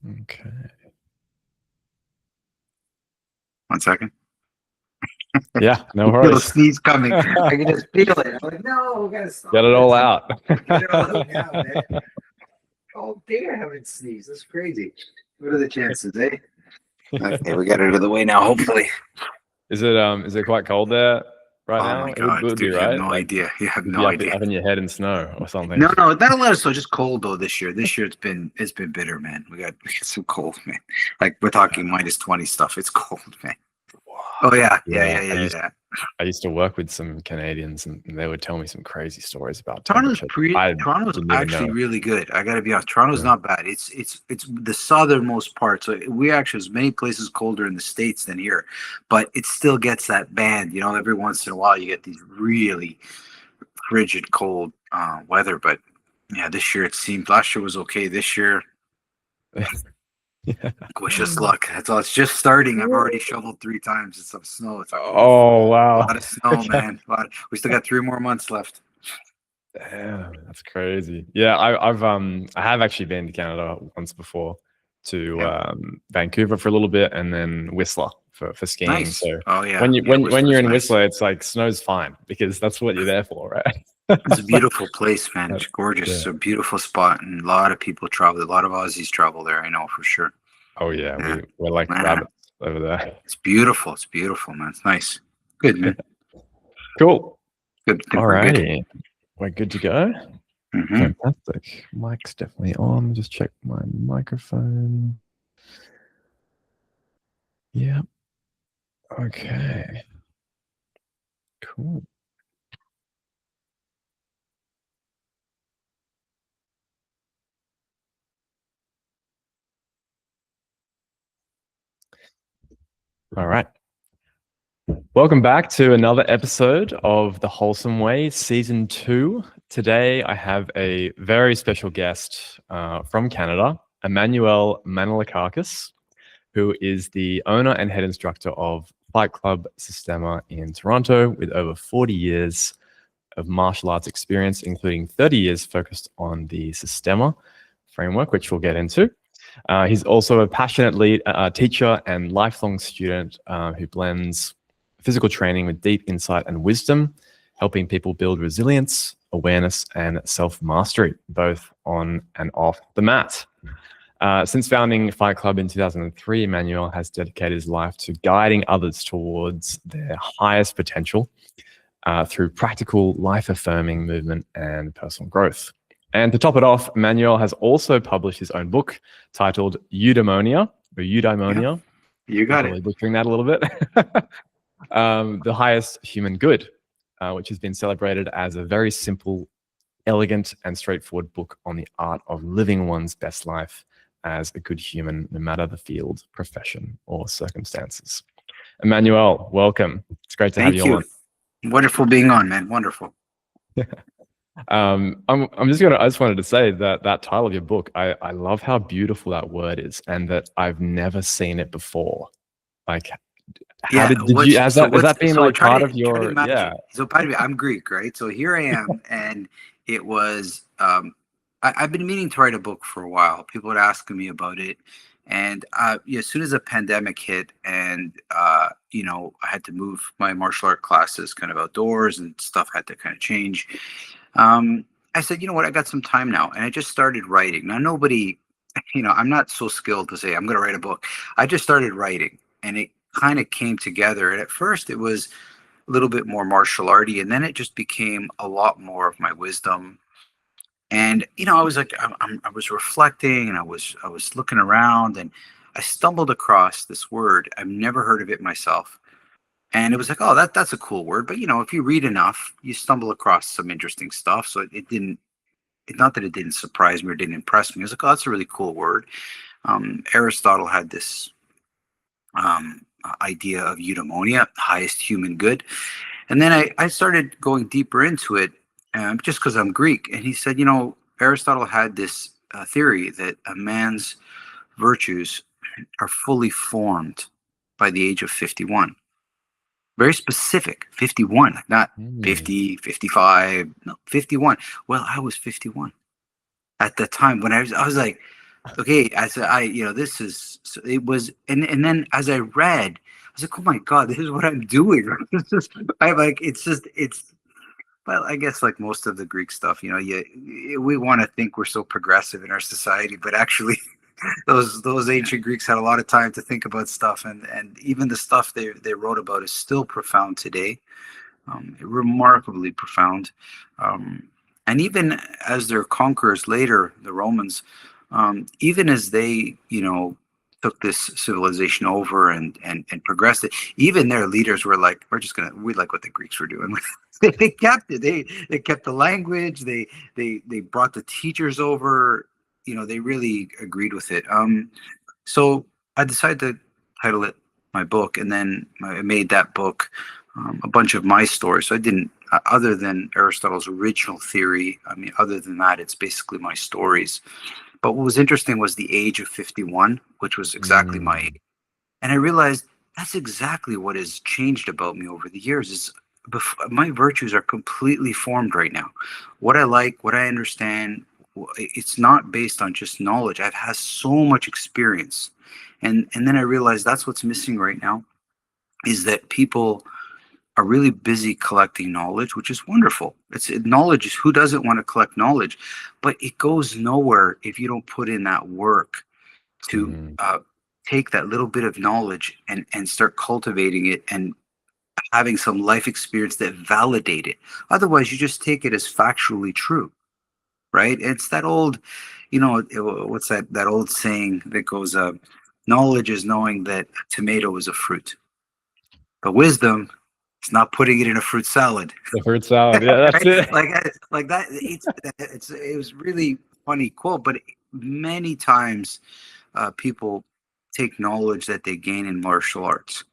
Okay. 1 second. Yeah, no Feel a worries. sneeze coming. I can just feel it. I'm like, no, we gotta stop. Get it all out. Get it all out now, man. All day I haven't sneezed. That's crazy. What are the chances, eh? Okay, we got it out of the way now, hopefully. Is it quite cold there right Oh now? my It would God, be, dude, you have right? no Like, idea. You have you'd no be idea. up in your head in snow or something. No, not a lot of snow. Just cold though this year. This year it's been bitter, man. We got some cold, man. Like we're talking -20 stuff. It's cold, man. Oh yeah. I used to work with some Canadians, and they would tell me some crazy stories about Toronto's temperature. I Toronto's didn't even actually know. really good. I gotta be honest. Toronto's not bad. It's the southernmost part. So we actually there's many places colder in the States than here, but it still gets that band. You know, every once in a while you get these really frigid cold weather. But yeah, this year it seemed last year was okay. This year, Yeah. wish us luck. That's all. It's just starting. I've already shoveled 3 times. It's some snow. It's like, Oh wow. a lot of snow, man. We still got 3 more months left. Damn, that's crazy. Yeah, I have actually been to Canada once before, to Vancouver for a little bit, and then Whistler for skiing. Nice. So Oh yeah. when you're in nice. Whistler, it's like snow's fine because that's what you're there for, right? It's a beautiful place, man. It's gorgeous. Yeah. It's a beautiful spot, and a lot of people travel. A lot of Aussies travel there. I know for sure. Oh yeah, we're like rabbits over there. It's beautiful. It's beautiful, man. It's nice. Good, man. Cool. Good. All righty. We're good to go. Mm-hmm. Fantastic. Mic's definitely on. Just check my microphone. Yeah. Okay. Cool. All right. Welcome back to another episode of The Wholesome Way, Season 2. Today, I have a very special guest from Canada, Emmanuel Manolakakis, who is the owner and head instructor of FightClub Systema in Toronto, with over 40 years of martial arts experience, including 30 years focused on the Systema framework, which we'll get into. He's also a passionate teacher and lifelong student who blends physical training with deep insight and wisdom, helping people build resilience, awareness, and self-mastery, both on and off the mat. Since founding FightClub in 2003, Emmanuel has dedicated his life to guiding others towards their highest potential through practical, life-affirming movement and personal growth. And to top it off, Emmanuel has also published his own book titled Eudaimonia, or Eudaimonia. Yeah, you got it. Butchering that a little bit. The Highest Human Good, which has been celebrated as a very simple, elegant, and straightforward book on the art of living one's best life as a good human, no matter the field, profession, or circumstances. Emmanuel, welcome. It's great to have you on. Wonderful being on, man. Wonderful. I just wanted to say that title of your book, I love how beautiful that word is, and that I've never seen it before. Like, has that been like part of your? Yeah. So part of it, I'm Greek, right? So here I am, and it was. I've been meaning to write a book for a while. People would ask me about it, and as soon as the pandemic hit, and I had to move my martial art classes kind of outdoors, and stuff had to kind of change. I said, you know what? I got some time now, and I just started writing. Now, nobody, I'm not so skilled to say I'm going to write a book. I just started writing, and it kind of came together. And at first, it was a little bit more martial arty, and then it just became a lot more of my wisdom. And I was like, I was reflecting, and I was looking around, and I stumbled across this word. I've never heard of it myself. And it was like, oh, that's a cool word. But, if you read enough, you stumble across some interesting stuff. So not that it didn't surprise me or didn't impress me. I was like, oh, that's a really cool word. Aristotle had this idea of eudaimonia, highest human good. And then I started going deeper into it just because I'm Greek. And he said, Aristotle had this theory that a man's virtues are fully formed by the age of 51. Very specific, 51, like not 50, 55, no, 51. Well, I was 51 at the time when I was like, Okay, I said, this is, so it was, and then as I read, I was like, oh my God, this is what I'm doing. This is, I like, it's, well, I guess like most of the Greek stuff, we want to think we're so progressive in our society, but actually, those ancient Greeks had a lot of time to think about stuff, and even the stuff they wrote about is still profound today, remarkably profound. Um, and even as their conquerors later, the Romans, even as they, took this civilization over and progressed it, even their leaders were like, we like what the Greeks were doing. They kept it. They kept the language. They brought the teachers over. They really agreed with it. So I decided to title it my book, and then I made that book a bunch of my stories. So I didn't, other than Aristotle's original theory, I mean, other than that, it's basically my stories. But what was interesting was the age of 51, which was exactly my Mm, age. And I realized that's exactly what has changed about me over the years is my virtues are completely formed right now. What I like, what I understand, it's not based on just knowledge. I've had so much experience. And then I realized that's what's missing right now is that people are really busy collecting knowledge, which is wonderful. It's knowledge is who doesn't want to collect knowledge, but it goes nowhere if you don't put in that work to mm, take that little bit of knowledge and start cultivating it and having some life experience that validate it. Otherwise, you just take it as factually true, right? It's that old, what's that old saying that goes, knowledge is knowing that a tomato is a fruit, but wisdom is not putting it in a fruit salad. the fruit salad. Yeah, that's Right? it. Like that. It was really funny quote, but many times people take knowledge that they gain in martial arts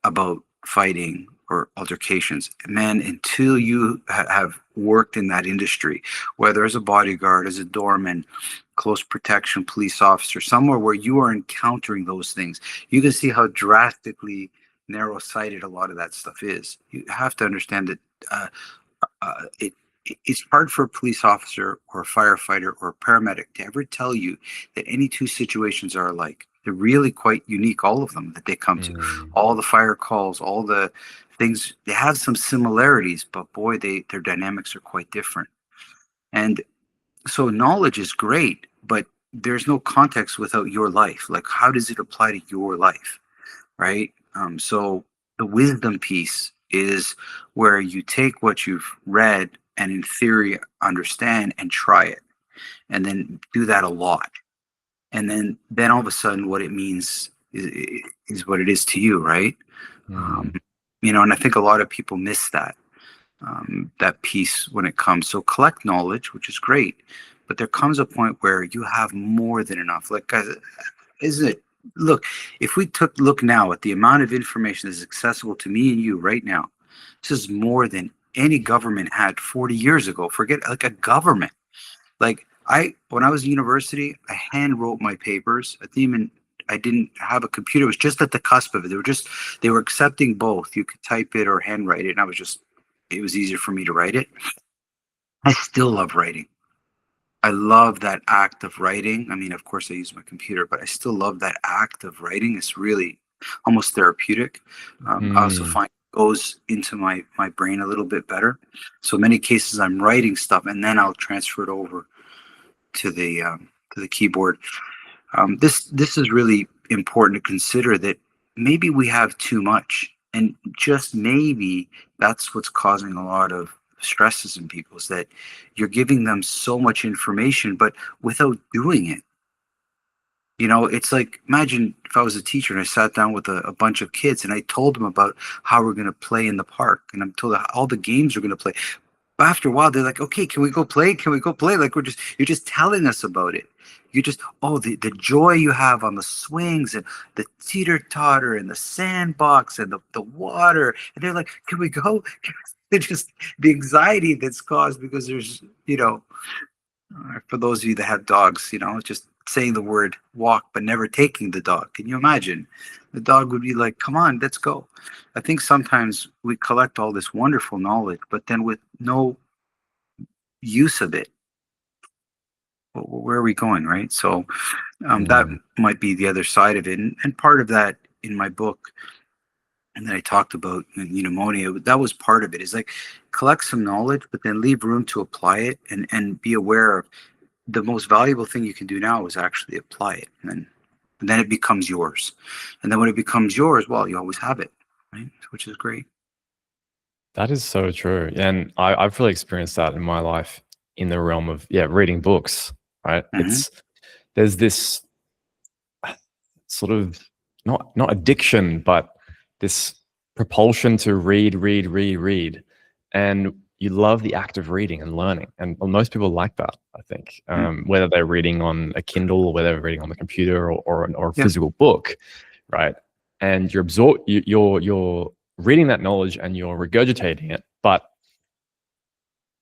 about fighting or altercations. Man, until you have worked in that industry, whether as a bodyguard, as a doorman, close protection police officer, somewhere where you are encountering those things, you can see how drastically narrow-sighted a lot of that stuff is. You have to understand that it's hard for a police officer or a firefighter or a paramedic to ever tell you that any two situations are alike. They're really quite unique, all of them that they come to. Mm, All the fire calls, all the things, they have some similarities, but boy, their dynamics are quite different. And so knowledge is great, but there's no context without your life. Like, how does it apply to your life? Right? So the wisdom piece is where you take what you've read and in theory understand and try it, and then do that a lot, and then all of a sudden what it means is what it is to you, right? Um, mm, and I think a lot of people miss that piece when it comes. So collect knowledge, which is great, but there comes a point where you have more than enough. Like, guys, isn't it? Look, if we look now at the amount of information that's accessible to me and you right now, this is more than any government had 40 years ago. Forget like a government. Like when I was in university, I hand wrote my papers. I didn't have a computer. It was just at the cusp of it. They were accepting both. You could type it or handwrite it. And it was easier for me to write it. I still love writing. I love that act of writing. I mean, of course, I use my computer, but I still love that act of writing. It's really almost therapeutic. I also mm. find it goes into my brain a little bit better. So many cases, I'm writing stuff, and then I'll transfer it over to the keyboard. This is really important to consider that maybe we have too much, and just maybe that's what's causing a lot of stresses in people is that you're giving them so much information, but without doing it. It's like imagine if I was a teacher and I sat down with a bunch of kids and I told them about how we're going to play in the park, and I'm told all the games we're going to play. But after a while, they're like, okay, can we go play? Can we go play? Like you're just telling us about it. You just, oh, the joy you have on the swings and the teeter totter and the sandbox and the water. And they're like, can we go? It's just the anxiety that's caused because there's, for those of you that have dogs, just saying the word walk, but never taking the dog. Can you imagine? The dog would be like, come on, let's go. I think sometimes we collect all this wonderful knowledge, but then with no use of it. where are we going, right? So that might be the other side of it, and part of that in my book, and then I talked about Eudaimonia. That was part of it. Is like collect some knowledge, but then leave room to apply it, and be aware of the most valuable thing you can do now is actually apply it, and then it becomes yours. And then when it becomes yours, well, you always have it, right? Which is great. That is so true. And I've really experienced that in my life in the realm of, reading books, right? Hmm. There's this sort of not addiction, but this propulsion to read, read, read, read. And you love the act of reading and learning. And most people like that, I think, whether they're reading on a Kindle or whether they're reading on the computer or a Yeah. physical book, right? And you're reading that knowledge and you're regurgitating it. But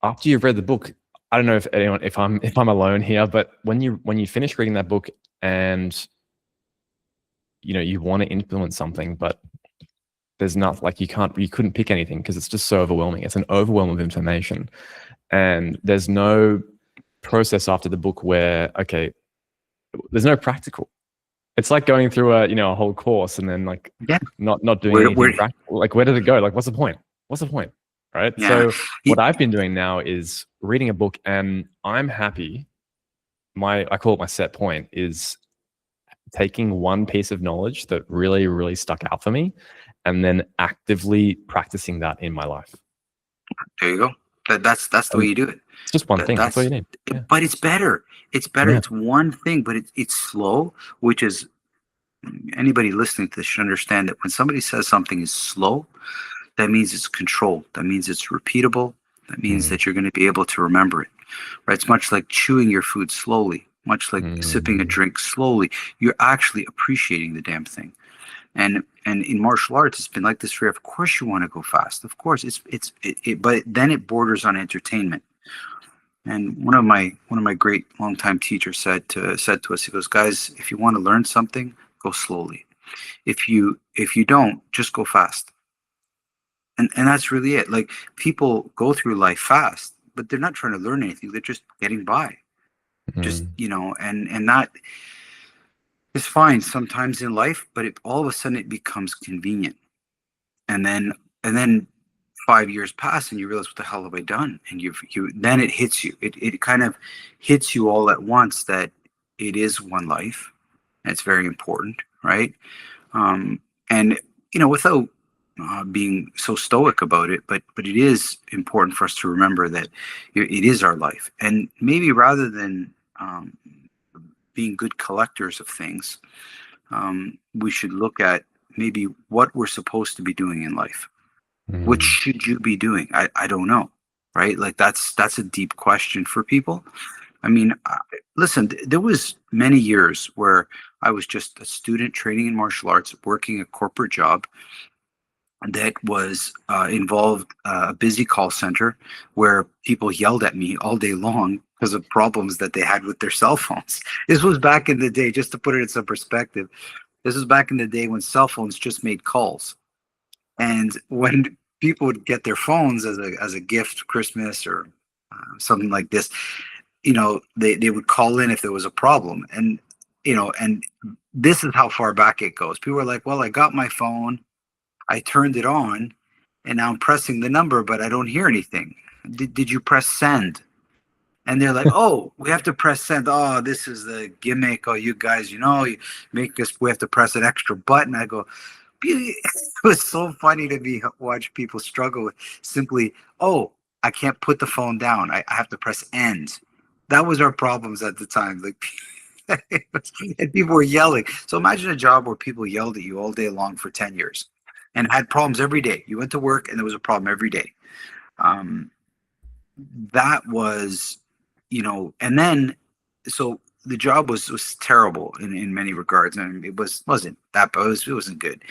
after you've read the book, I don't know if I'm alone here, but when you finish reading that book and you want to influence something, but there's not like you couldn't pick anything because it's just so overwhelming. It's an overwhelm of information, and there's no process after the book where there's no practical. It's like going through a whole course and then like Yeah. not doing Where anything practical. Like, where does it go? Like, what's the point? What's the point? Right. yeah. So what I've been doing now is reading a book, and I'm happy. I call it my set point is taking one piece of knowledge that really, really stuck out for me and then actively practicing that in my life. There you go. That's the way you do it. It's just one thing. That's all you need. Yeah. But it's better. It's better. Yeah. It's one thing, but it's slow, which is anybody listening to this should understand that when somebody says something is slow, that means it's controlled. That means it's repeatable. That means that you're going to be able to remember it. Right? It's much like chewing your food slowly, much like sipping a drink slowly. You're actually appreciating the damn thing. And in martial arts, it's been like this for you. Of course, you want to go fast. Of course, but then it borders on entertainment. And one of my great longtime teachers said to us, he goes, guys, if you want to learn something, go slowly. If you don't, just go fast. And that's really it. Like people go through life fast, but they're not trying to learn anything. They're just getting by. Just and that is fine sometimes in life, but all of a sudden it becomes convenient. And then 5 years pass and you realize, what the hell have I done? And then it hits you. It kind of hits you all at once that it is one life. And it's very important, right? And without being so stoic about it, but it is important for us to remember that it is our life. And maybe rather than being good collectors of things, we should look at maybe what we're supposed to be doing in life. What should you be doing? I don't know, right? Like that's a deep question for people. I mean, listen, there was many years where I was just a student training in martial arts, working a corporate job that was involved a busy call center where people yelled at me all day long because of problems that they had with their cell phones. This was back in the day, just to put it in some perspective. This was back in the day when cell phones just made calls. And when people would get their phones as a gift, Christmas or something like this, they would call in if there was a problem. And this is how far back it goes. People are like, well, I got my phone, I turned it on, and now I'm pressing the number, but I don't hear anything. Did you press send? And they're like, oh, we have to press send. Oh, this is the gimmick. Oh, you guys, you make us, we have to press an extra button. I go, it was so funny to me watch people struggle with simply, oh, I can't put the phone down. I have to press end. That was our problems at the time. Like, and people were yelling. So imagine a job where people yelled at you all day long for 10 years and had problems every day. You went to work and there was a problem every day. That was, and then, so the job was terrible in many regards. And it wasn't that, but it wasn't good.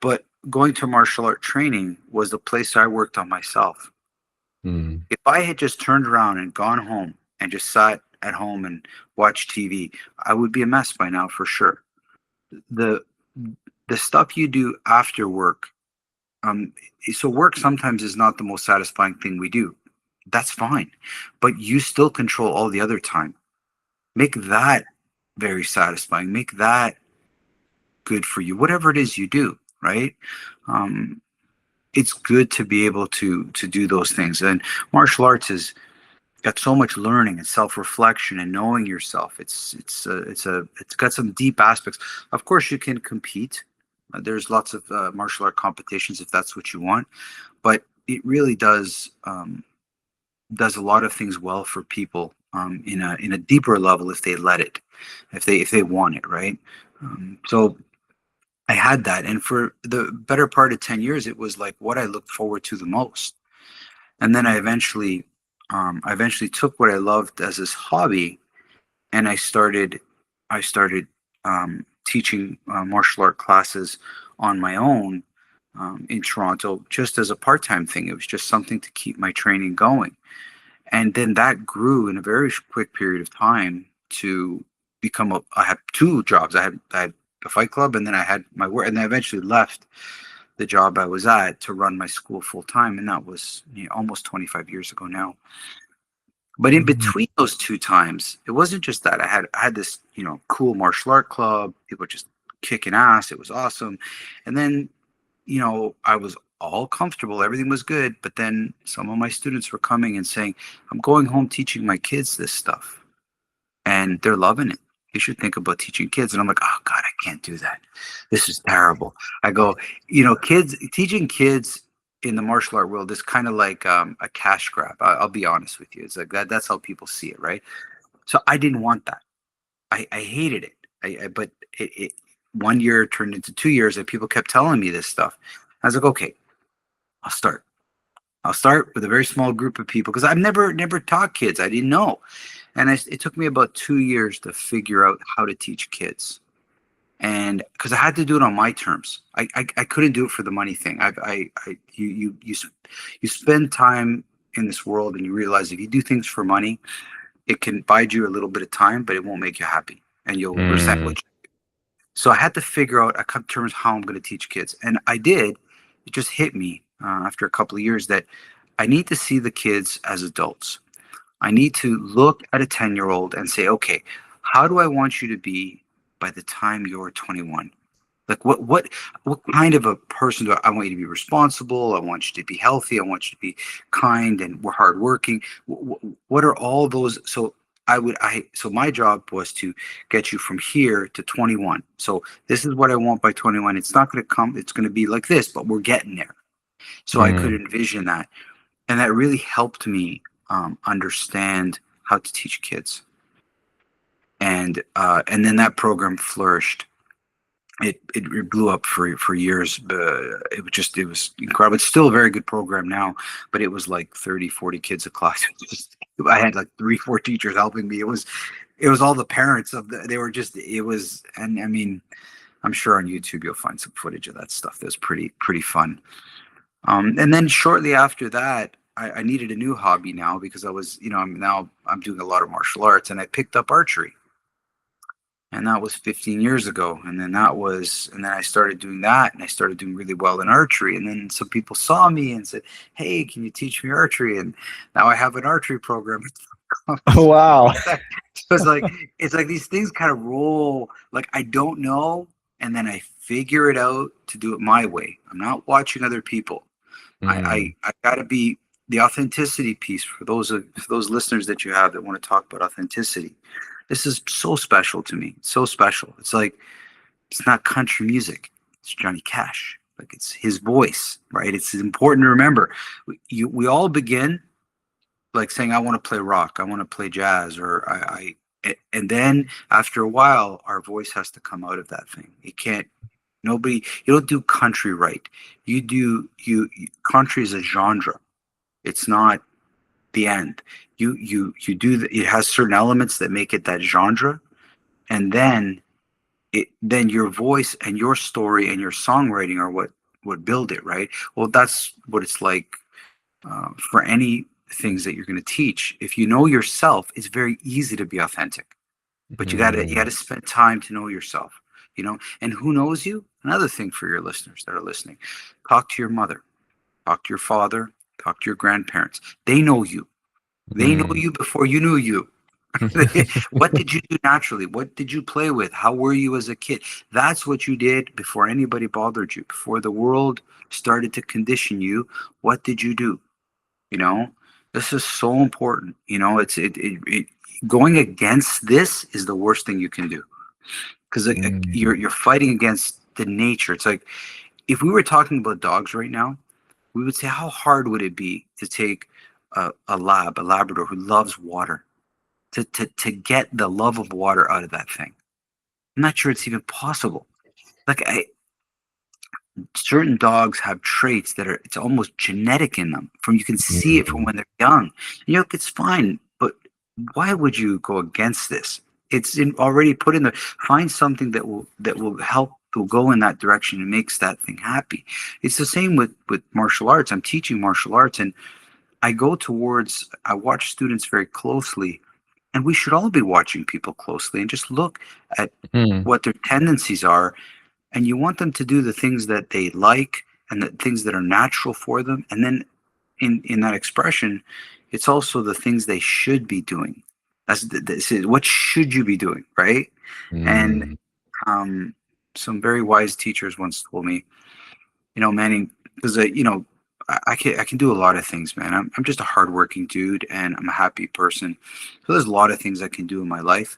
But going to martial art training was the place I worked on myself. If I had just turned around and gone home and just sat at home and watched TV, I would be a mess by now for sure. The stuff you do after work, so work sometimes is not the most satisfying thing we do. That's fine, but you still control all the other time. Make that very satisfying. Make that good for you, whatever it is you do, right? Um, it's good to be able to do those things. And martial arts is got so much learning and self-reflection and knowing yourself. It's got some deep aspects. Of course, you can compete. There's lots of martial art competitions if that's what you want, but it really does a lot of things well for people in a deeper level if they let it, if they want it, right? So I had that, and for the better part of 10 years, it was like what I looked forward to the most. And then I eventually took what I loved as this hobby, and I started teaching martial art classes on my own in Toronto, just as a part-time thing. It was just something to keep my training going. And then that grew in a very quick period of time to become I had two jobs. I had the Fight Club, and then I had my work, and I eventually left the job I was at to run my school full time, and that was, almost 25 years ago now. But in Mm. between those two times, it wasn't just that. I had this, cool martial art club. People just kicking ass. It was awesome. And then, I was all comfortable. Everything was good. But then some of my students were coming and saying, I'm going home teaching my kids this stuff, and they're loving it. You should think about teaching kids. And I'm like, oh God, I can't do that. This is terrible. I go, teaching kids in the martial art world is kind of like a cash grab. I'll be honest with you. It's like that. That's how people see it, right? So I didn't want that. I hated it. But it 1 year turned into 2 years, and people kept telling me this stuff. I was like, okay, I'll start. I'll start with a very small group of people because I've never taught kids. I didn't know, and it took me about 2 years to figure out how to teach kids. And because I had to do it on my terms, I couldn't do it for the money thing. You spend time in this world, and you realize if you do things for money, it can bide you a little bit of time, but it won't make you happy, and you'll resent what. So I had to figure out, I come to terms how I'm going to teach kids, and I did. It just hit me after a couple of years that I need to see the kids as adults. I need to look at a 10-year-old and say, okay, how do I want you to be by the time you're 21? Like what kind of a person do I want you to be? Responsible. I want you to be healthy. I want you to be kind and we're hardworking. What are all those? So so my job was to get you from here to 21. So this is what I want by 21. It's not going to come. It's going to be like this, but we're getting there. So I could Mm. envision that, and that really helped me understand how to teach kids. And then that program flourished. It blew up for years. It was incredible. It's still a very good program now, but it was like 30, 40 kids a class. I had like 3, 4 teachers helping me. It was all the parents they were just, it was, and I mean, I'm sure on YouTube you'll find some footage of that stuff. That was pretty fun. And then shortly after that, I needed a new hobby now because I was, I'm doing a lot of martial arts, and I picked up archery. And that was 15 years ago. And then I started doing that, and I started doing really well in archery. And then some people saw me and said, hey, can you teach me archery? And now I have an archery program. Oh, wow. So it's like these things kind of roll. Like I don't know, and then I figure it out to do it my way. I'm not watching other people. I gotta be the authenticity piece for those listeners that you have that want to talk about authenticity. This is so special to me. So special. It's like it's not country music. It's Johnny Cash. Like it's his voice, right? It's important to remember. We all begin like saying, I want to play rock, I want to play jazz, or and then after a while, our voice has to come out of that thing. It can't. You don't do country right. Country is a genre. It's not the end. You do it has certain elements that make it that genre, and then your voice and your story and your songwriting are what build it, right? Well, that's what it's like for any things that you're going to teach. If you know yourself, it's very easy to be authentic, but you gotta spend time to know yourself. And who knows you? Another thing for your listeners that are listening: talk to your mother, talk to your father, talk to your grandparents. They know you. They know you before you knew you. What did you do naturally? What did you play with? How were you as a kid? That's what you did before anybody bothered you, before the world started to condition you. What did you do? You know, this is so important. You know, going against this is the worst thing you can do, because Mm. you're fighting against the nature. It's like if we were talking about dogs right now, we would say, how hard would it be to take a Labrador who loves water, to get the love of water out of that thing? I'm not sure it's even possible. Like certain dogs have traits that are, it's almost genetic in them. From, you can see it from Mm. when they're young. You know, it's fine, but why would you go against this? It's already put in there. Find something that will help, will go in that direction and makes that thing happy. It's the same with martial arts. I'm teaching martial arts, and I watch students very closely, and we should all be watching people closely and just look at Mm. what their tendencies are. And you want them to do the things that they like and the things that are natural for them. And then in that expression, it's also the things they should be doing. This is what should you be doing, right? And Mm. um, some very wise teachers once told me, you know, Manning, because I can do a lot of things, man. I'm just a hardworking dude, and I'm a happy person. So there's a lot of things I can do in my life.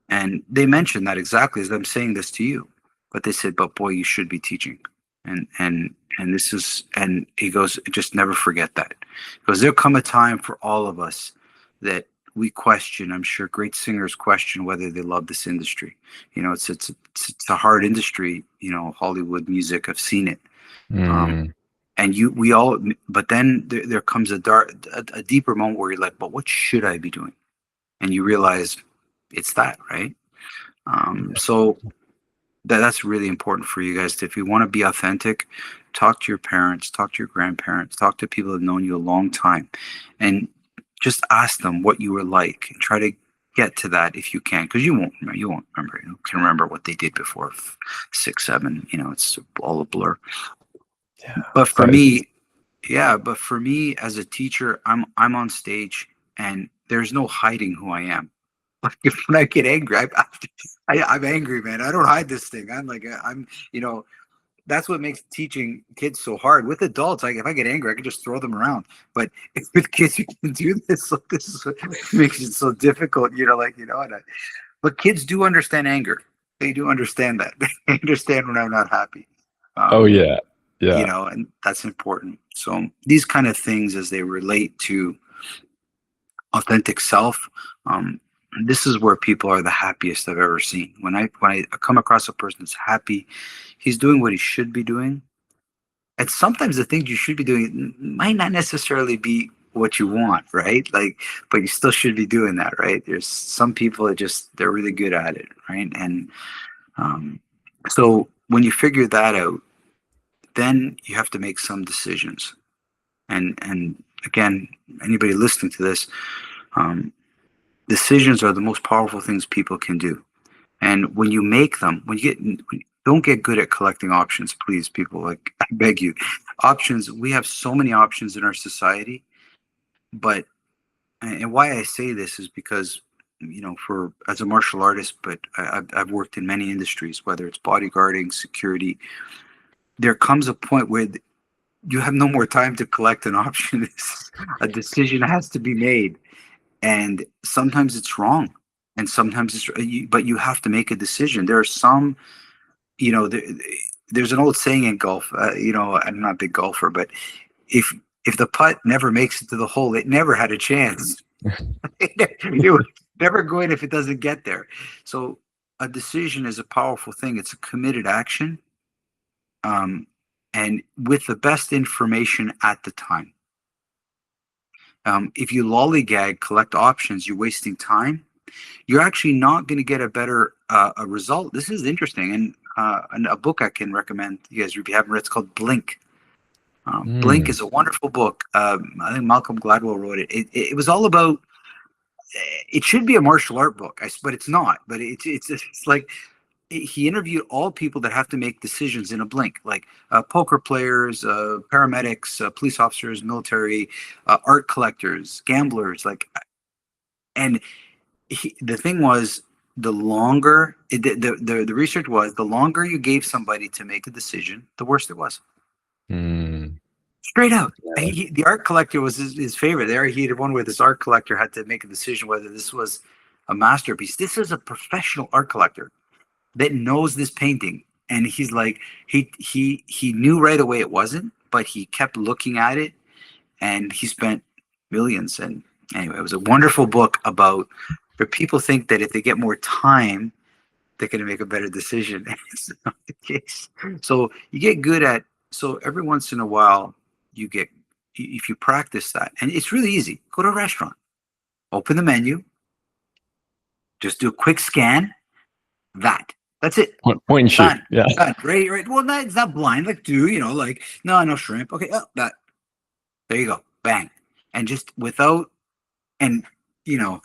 And they mentioned that exactly as I'm saying this to you. But they said, but boy, you should be teaching. And this is, and he goes, just never forget that. Because there'll come a time for all of us that we question. I'm sure great singers question whether they love this industry. You know, it's a hard industry, you know, Hollywood music. I've seen it. Um, Mm. and we all, but then there comes a deeper moment where you're like, but what should I be doing? And you realize it's that, right? So that's really important for you guys. If you want to be authentic, talk to your parents, talk to your grandparents, talk to people that have known you a long time, and just ask them what you were like, and try to get to that if you can, because you won't remember. You won't remember. You can remember what they did before 6, 7. You know, it's all a blur. Yeah. But So for me, yeah. But for me as a teacher, I'm on stage, and there's no hiding who I am. Like when I get angry, I'm angry, man. I don't hide this thing. I'm like, you know, that's what makes teaching kids so hard. With adults, like if I get angry, I can just throw them around. But with kids, you can do this. So this is what makes it so difficult. You know, like, you know, but kids do understand anger. They do understand that. They understand when I'm not happy. oh Um, yeah. you Yeah. know, and that's important. So these kind of things, as they relate to authentic self, um, this is where people are the happiest I've ever seen. When I come across a person that's happy, he's doing what he should be doing. And sometimes the things you should be doing might not necessarily be what you want, right? Like, but you still should be doing that, right? There's some people that just, they're really good at it, right? And um, so when you figure that out, then you have to make some decisions. And again, anybody listening to this, um, decisions are the most powerful things people can do. And when you make them, don't get good at collecting options, please, people. Like, I beg you, options. We have so many options in our society, but, and why I say this is because, you know, for as a martial artist, but I've worked in many industries, whether it's bodyguarding, security. There comes a point where you have no more time to collect an option. A decision has to be made, and sometimes it's wrong, and sometimes but you have to make a decision. There are some, you know, there's an old saying in golf, you know, I'm not a big golfer, but if if the putt never makes it to the hole, it never had a chance. It was never going if it doesn't get there. So a decision is a powerful thing. It's a committed action, um, and with the best information at the time. If you lollygag, collect options, you're wasting time. You're actually not going to get a better a result. This is interesting, and a book I can recommend you guys if you haven't read. It's called Blink. Blink Mm. is a wonderful book. I think Malcolm Gladwell wrote it. It was all about. It should be a martial art book, but it's not. But it's like he interviewed all people that have to make decisions in a blink, like poker players, paramedics, police officers, military, art collectors, gamblers, like, and the thing was, the longer the research was, the longer you gave somebody to make a decision, the worse it was. Mm. Straight out. Yeah. The art collector was his favorite. There, he had one where this art collector had to make a decision whether this was a masterpiece. This is a professional art collector that knows this painting, and he's like, he knew right away it wasn't, but he kept looking at it, and he spent millions. And anyway, it was a wonderful book about. But people think that if they get more time, they're going to make a better decision. It's not the case. So you get good at. So every once in a while, you get, if you practice that, and it's really easy. Go to a restaurant, open the menu, just do a quick scan. That's it. Point and shoot. Done. Yeah. Done. Right. Well, it's not blind. Like, like, no shrimp. Okay. Oh, that. There you go. Bang. And just without, and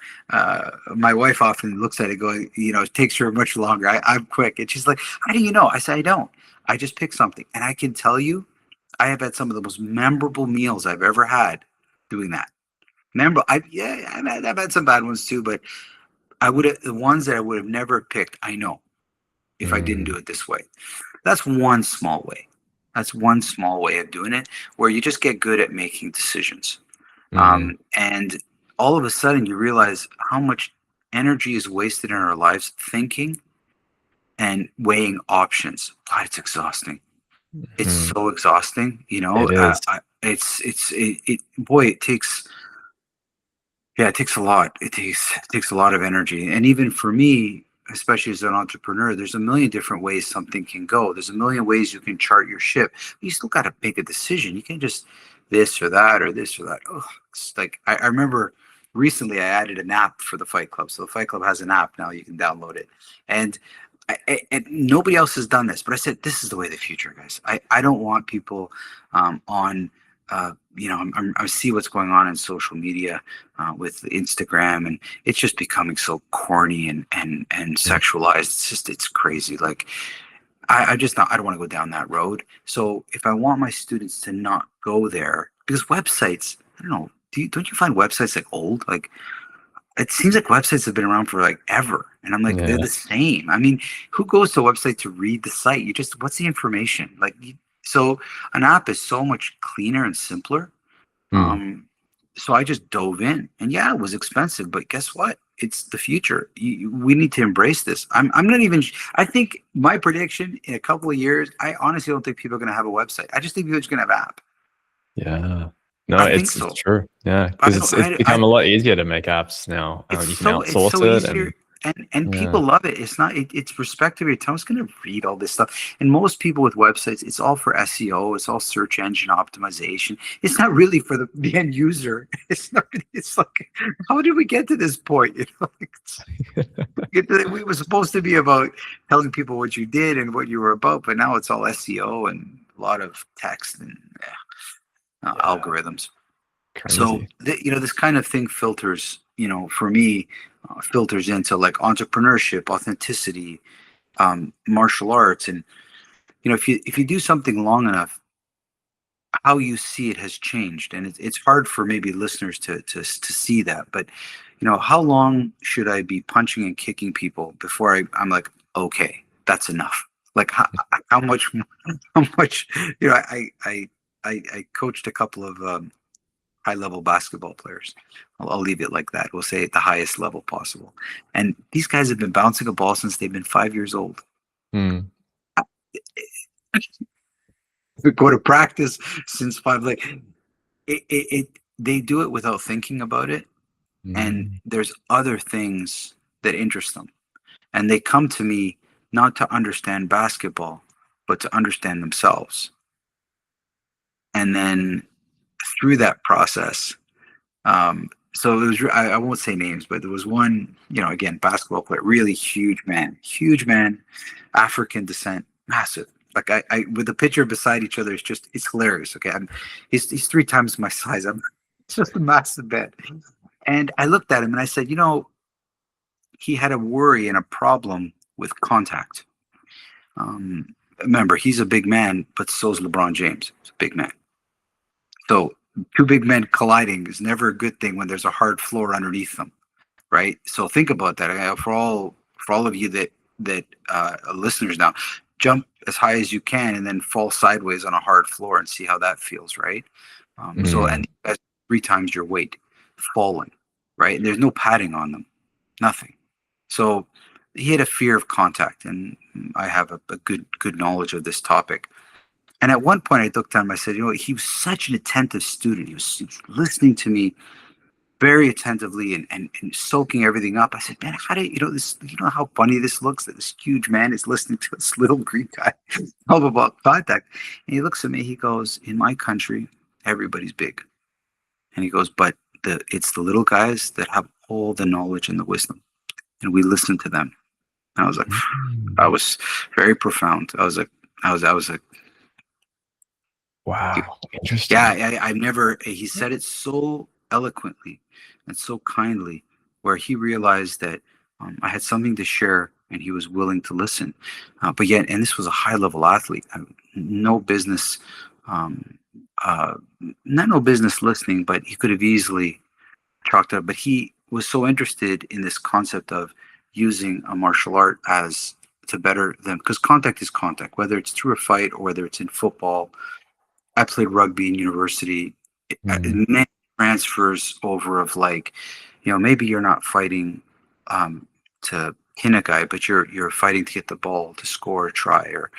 my wife often looks at it going, it takes her much longer. I'm quick. And she's like, how do you know? I say, I don't. I just pick something. And I can tell you, I have had some of the most memorable meals I've ever had doing that. I've had some bad ones too, but the ones that I would have never picked, I know, if I didn't do it this way. That's one small way. That's one small way of doing it, where you just get good at making decisions. And all of a sudden you realize how much energy is wasted in our lives thinking and weighing options. God, it's exhausting. It's so exhausting. It is. It takes. Yeah, it takes a lot. It takes a lot of energy. And even for me, especially as an entrepreneur, there's a million different ways something can go. There's a million ways you can chart your ship. You still got to make a decision. You can't just this or that or this or that. Oh, it's like I remember recently I added an app for the Fight Club. So the Fight Club has an app now. You can download it. And nobody else has done this, but I said, this is the way of the future, guys. I don't want people on I see what's going on in social media with Instagram, and it's just becoming so corny and sexualized. It's crazy. Like I don't want to go down that road. So if I want my students to not go there, because websites, I don't know, don't you find websites like old? Like it seems like websites have been around for like ever, and I'm like, they're the same. I mean, who goes to a website to read the site? What's the information? Like, so an app is so much cleaner and simpler. So I just dove in, and yeah, it was expensive, but guess what? It's the future. We need to embrace this. I'm not even. I think my prediction in a couple of years, I honestly don't think people are going to have a website. I just think people are just going to have app. Yeah. No, it's true. Yeah, because it's become a lot easier to make apps now. You can outsource it. Easier. And people love it. It's not. It's respect of your time. It's going to read all this stuff. And most people with websites, it's all for SEO. It's all search engine optimization. It's not really for the end user. It's not. It's like, how did we get to this point? We were supposed to be about telling people what you did and what you were about, but now it's all SEO and a lot of text and algorithms. Crazy. So this kind of thing filters. For me. Filters into like entrepreneurship, authenticity, martial arts, and if you do something long enough, how you see it has changed, and it's hard for maybe listeners to see that. But how long should I be punching and kicking people before I'm like, okay, that's enough? Like how much? I coached a couple of high-level basketball players. I'll leave it like that. We'll say at the highest level possible. And these guys have been bouncing a ball since they've been 5 years old. We go to practice since 5. Like they do it without thinking about it. And there's other things that interest them. And they come to me not to understand basketball, but to understand themselves. And then through that process, so it was, I won't say names, but there was one, again, basketball player, really huge man, African descent, massive. Like I with the picture beside each other, it's hilarious. Okay. He's 3 times my size. It's just a massive man. And I looked at him and I said, he had a worry and a problem with contact. Remember, he's a big man, but so's LeBron James. He's a big man. So 2 big men colliding is never a good thing when there's a hard floor underneath them. right? So think about that. For all of you that listeners now, jump as high as you can and then fall sideways on a hard floor and see how that feels, right? So Mm. and that's 3 times your weight falling, right? And there's no padding on them, nothing. So he had a fear of contact, and I have a good knowledge of this topic. And at one point, I looked at him. I said, he was such an attentive student. He was listening to me very attentively and soaking everything up. I said, man, how do this? You know how funny this looks that this huge man is listening to this little Greek guy talk about contact. And he looks at me. He goes, in my country, everybody's big. And he goes, but it's the little guys that have all the knowledge and the wisdom, and we listen to them. And I was like, I Mm. was very profound. I was like, Wow, yeah, interesting. I've never, he said it so eloquently and so kindly, where he realized that I had something to share and he was willing to listen. But yet, and this was a high level athlete, no business, um, uh, not no business listening, but he could have easily chalked up. But he was so interested in this concept of using a martial art as to better them, because contact is contact, whether it's through a fight or whether it's in football. I played rugby in university. Mm. Many transfers over of like, maybe you're not fighting to pin a guy, but you're fighting to get the ball to score a try, or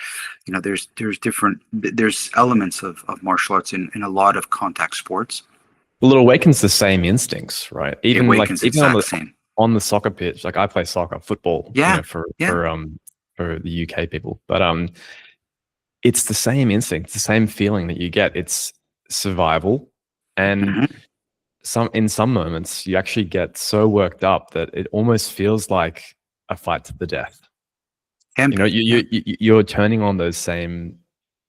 there's elements of martial arts in a lot of contact sports. Well, it awakens the same instincts, right? It awakens Even exact same. on the soccer pitch, like I play soccer, football, Yeah, yeah. for the UK people, but it's the same instinct, the same feeling that you get. It's survival, and Hmm. in some moments you actually get so worked up that it almost feels like a fight to the death. Can You know, be. Yeah, you're turning on those same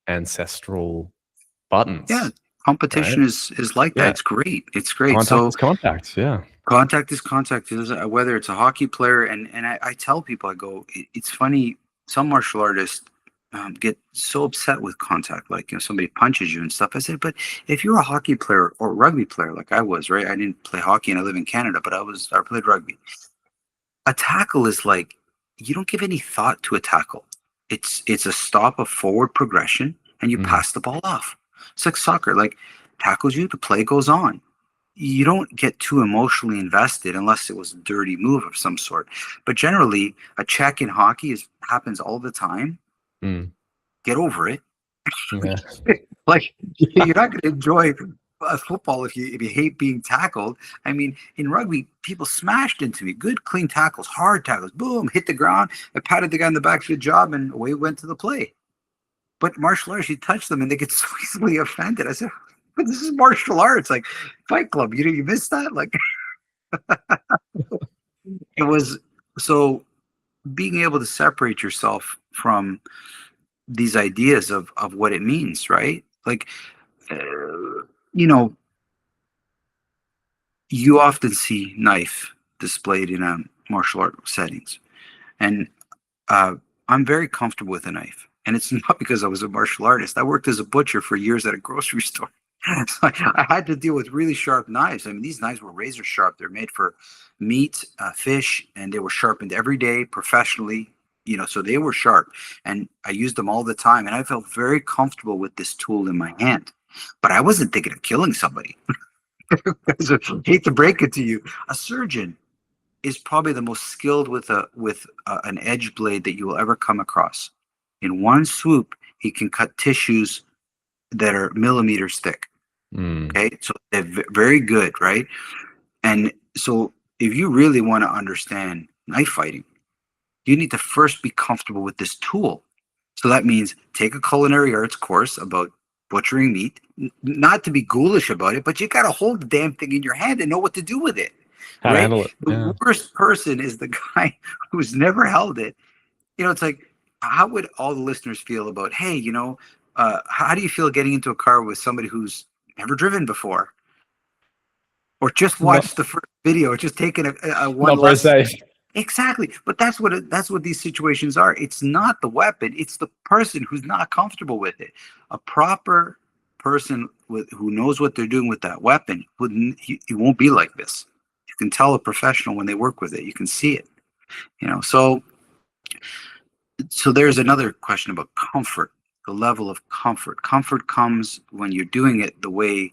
ancestral yeah. buttons, right? Competition is like that. Yeah, It's great. It's great. contact So is contact. Yeah. contact is contact. Whether it's a hockey player, and I tell people, I go, it's funny. Some martial artists get so upset with contact, like somebody punches you and stuff. I said, but if you're a hockey player or rugby player, like I was, right? I didn't play hockey and I live in Canada, but I played rugby. A tackle is like, you don't give any thought to a tackle. It's a stop of forward progression, and you Mm. pass the ball off. It's like soccer. Like tackles you, the play goes on. You don't get too emotionally invested unless it was a dirty move of some sort. But generally, a check in hockey happens all the time. Mm. Get over it. Yeah. Like you're not going to enjoy football if you hate being tackled. I mean, in rugby, people smashed into me. Good, clean tackles, hard tackles. Boom, hit the ground. I patted the guy in the back, good job, and away we went to the play. But martial arts, you touch them and they get so easily offended. I said, but this is martial arts, like Fight Club. You missed that? Like it was so being able to separate yourself from these ideas of what it means, right? Like, uh, you know, you often see knife displayed in martial art settings, and I'm very comfortable with a knife. And it's not because I was a martial artist. I worked as a butcher for years at a grocery store. So I had to deal with really sharp knives. I mean, these knives were razor sharp. They're made for meat, fish, and they were sharpened every day professionally. So they were sharp, and I used them all the time. And I felt very comfortable with this tool in my hand. But I wasn't thinking of killing somebody. I hate to break it to you. A surgeon is probably the most skilled with an edge blade that you will ever come across. In one swoop, he can cut tissues that are millimeters thick. Mm. Okay, so they're very good, right? And so, if you really want to understand knife fighting, you need to first be comfortable with this tool. So that means take a culinary arts course about butchering meat, not to be ghoulish about it, but you got to hold the damn thing in your hand and know what to do with it, How to right? handle it. Yeah. The worst person is the guy who's never held it. It's like, how would all the listeners feel about, hey, how do you feel getting into a car with somebody who's never driven before, or just Not watched the first video, or just taken a one not very lesson? safe. Exactly, but that's what these situations are. It's not the weapon; it's the person who's not comfortable with it. A proper person who knows what they're doing with that weapon wouldn't. He won't be like this. You can tell a professional when they work with it. You can see it. So there's another question about comfort, the level of comfort. Comfort comes when you're doing it the way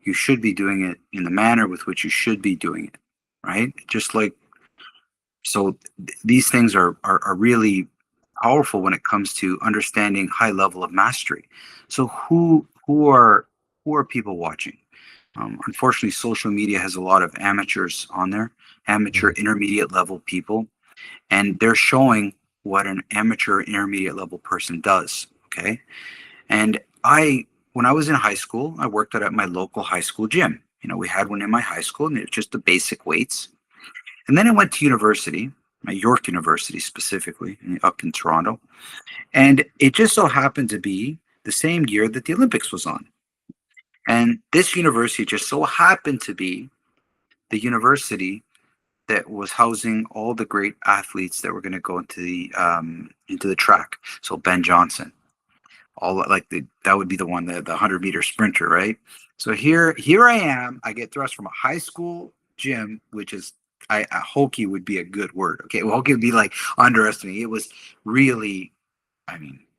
you should be doing it, in the manner with which you should be doing it, right? Just like, so these things are really powerful when it comes to understanding high level of mastery. So who are people watching? Unfortunately, social media has a lot of amateurs on there, amateur intermediate level people, and they're showing what an amateur intermediate level person does. Okay. And when I was in high school, I worked at my local high school gym. We had one in my high school, and it's just the basic weights. And then I went to university, York University specifically, up in Toronto. And it just so happened to be the same year that the Olympics was on. And this university just so happened to be the university that was housing all the great athletes that were going to go into the track. So Ben Johnson, that would be the one, the 100-meter sprinter, right? So here I am. I get thrust from a high school gym, which is hokey would be a good word. Okay, well, hokey would be like underestimating. It was really,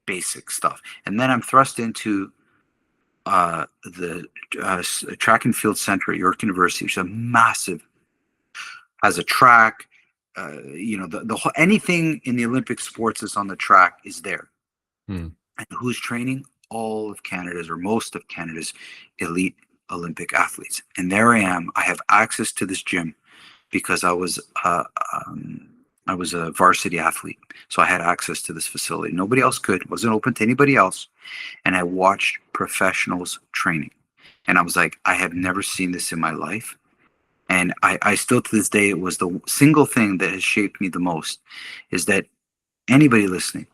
basic stuff. And then I'm thrust into the track and field center at York University, which is a massive, has a track. The whole, anything in the Olympic sports that's on the track is there. And who's training? All of Canada's, or most of Canada's, elite Olympic athletes. And there I am. I have access to this gym because I was a varsity athlete, so I had access to this facility. Nobody else could. It wasn't open to anybody else. And I watched professionals training, and I was like, I have never seen this in my life. And I still, to this day, it was the single thing that has shaped me the most, is that anybody listening,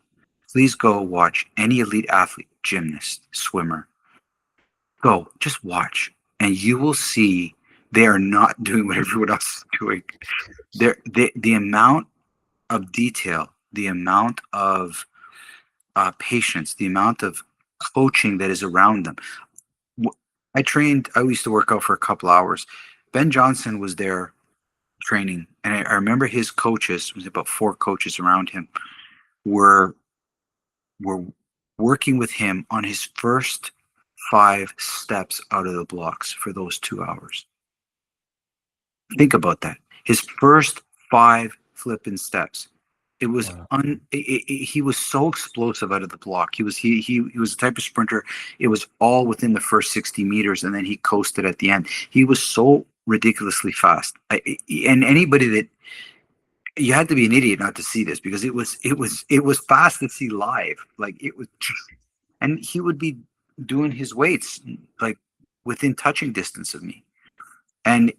please go watch any elite athlete, gymnast, swimmer. Go, just watch, and you will see they are not doing what everyone else is doing. The amount of detail, the amount of patience, the amount of coaching that is around them. I used to work out for a couple hours. Ben Johnson was there training, and I remember his coaches, it was about 4 coaches around him, were working with him on his first 5 steps out of the blocks for those 2 hours. Think about that. His first 5 flipping steps. It was he was so explosive out of the block. He was the type of sprinter. It was all within the first 60 meters, and then he coasted at the end. He was so ridiculously fast. And anybody that, you had to be an idiot not to see this, because it was fast to see live. Like, it was, and he would be doing his weights like within touching distance of me. And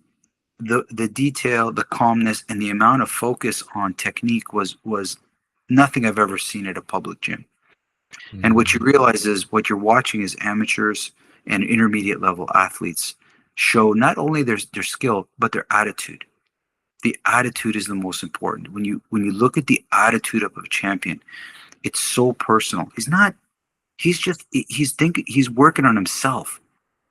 the detail, the calmness, and the amount of focus on technique was nothing I've ever seen at a public gym. And what you realize is what you're watching is amateurs and intermediate level athletes show not only their skill, but their attitude. The attitude is the most important. When you look at the attitude of a champion, it's so personal. He's working on himself.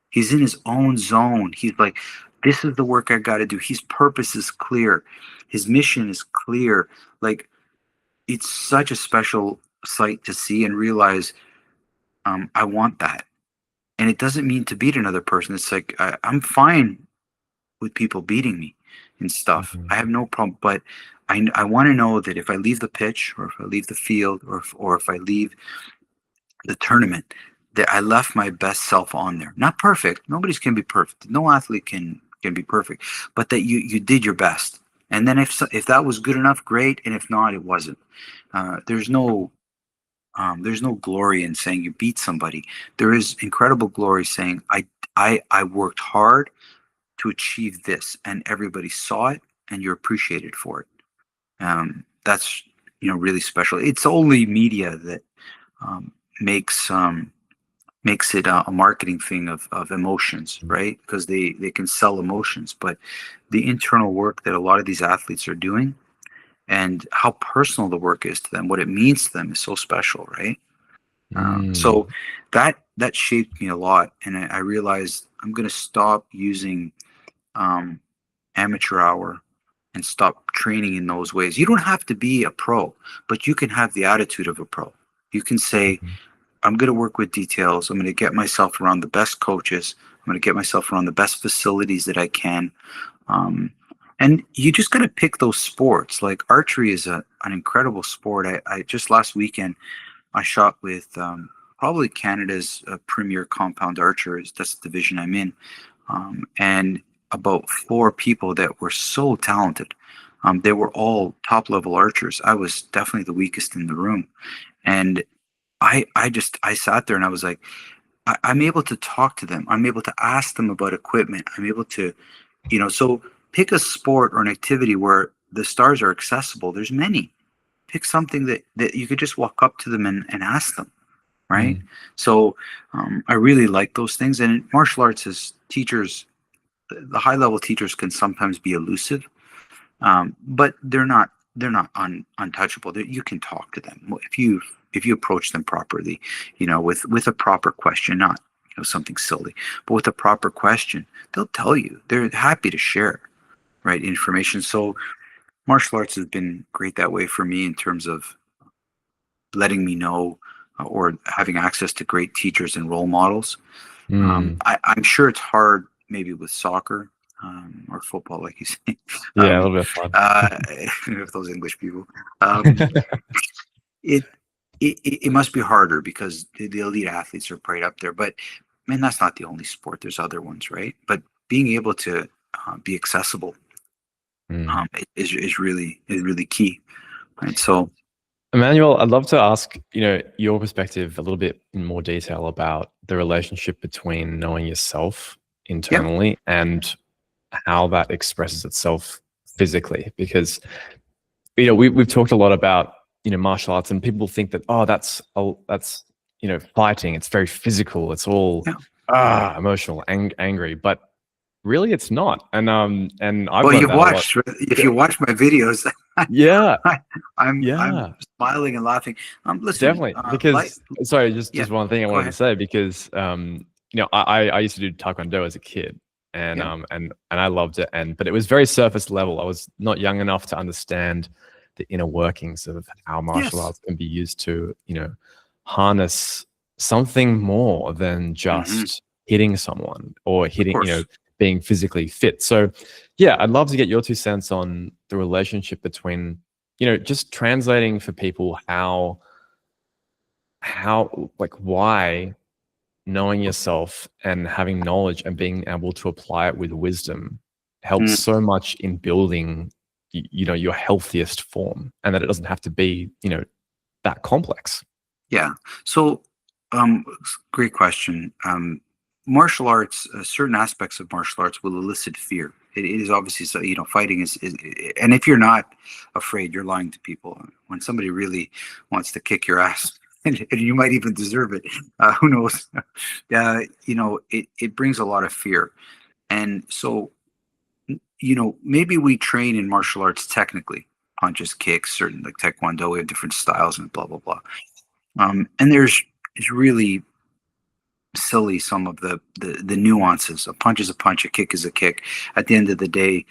He's in his own zone. He's like, this is the work I got to do. His purpose is clear. His mission is clear. Like, it's such a special sight to see and realize, I want that. And it doesn't mean to beat another person. It's like, I'm fine with people beating me and stuff. I have no problem. But I want to know that if I leave the pitch, or if I leave the field, or if I leave the tournament, that I left my best self on there. Not perfect. Nobody's can be perfect. No athlete can be perfect. But that you did your best. And then if that was good enough, great. And if not, it wasn't. There's no glory in saying you beat somebody. There is incredible glory saying I worked hard to achieve this, and everybody saw it, and you're appreciated for it. That's really special. It's only media that makes it a marketing thing of emotions, right? Because they can sell emotions, but the internal work that a lot of these athletes are doing, and how personal the work is to them, what it means to them, is so special, right? So that shaped me a lot, and I realized I'm going to stop using amateur hour and stop training in those ways. You don't have to be a pro, but you can have the attitude of a pro. You can say, I'm going to work with details. I'm going to get myself around the best coaches. I'm going to get myself around the best facilities that I can. And you just got to pick those sports. Like archery is an incredible sport. I just last weekend, I shot with probably Canada's premier compound archers. That's the division I'm in. And about 4 people that were so talented. They were all top level archers. I was definitely the weakest in the room. And I sat there and I was like, I'm able to talk to them. I'm able to ask them about equipment. I'm able to, so pick a sport or an activity where the stars are accessible. There's many. Pick something that you could just walk up to them and ask them, right? So I really like those things. And in martial arts, as teachers, the high level teachers can sometimes be elusive, but they're not untouchable. You can talk to them if you approach them properly, with a proper question, not something silly, but with a proper question. They'll tell you. They're happy to share, right, information. So martial arts has been great that way for me in terms of letting me know or having access to great teachers and role models. I'm sure it's hard maybe with soccer or football, like you say. Yeah, a little bit fun. If those English people, it must be harder because the elite athletes are right up there. But man, that's not the only sport. There's other ones, right? But being able to be accessible is really key, right? So, Emmanuel, I'd love to ask, your perspective a little bit in more detail about the relationship between knowing yourself internally and how that expresses itself physically. Because, we've talked a lot about, martial arts, and people think that, that's fighting. It's very physical. It's all emotional, angry, but really it's not. And I've learned you've that watched, if you watch my videos, I'm smiling and laughing. Listen, definitely, because sorry, just one thing I wanted to say, because I used to do taekwondo as a kid, and I loved it, but it was very surface level. I was not young enough to understand the inner workings of how martial arts can be used to harness something more than just hitting someone or hitting being physically fit. So I'd love to get your 2 cents on the relationship between just translating for people how why knowing yourself and having knowledge and being able to apply it with wisdom helps so much in building your healthiest form, and that it doesn't have to be that complex. So great question. Martial arts, certain aspects of martial arts will elicit fear. It is obviously, so fighting is, and if you're not afraid, you're lying to people. When somebody really wants to kick your ass, and you might even deserve it, who knows? It brings a lot of fear. And so, maybe we train in martial arts technically, punches, kicks, certain like taekwondo, we have different styles and blah blah blah. And it's really silly, some of the nuances. A punch is a punch, a kick is a kick. At the end of the day,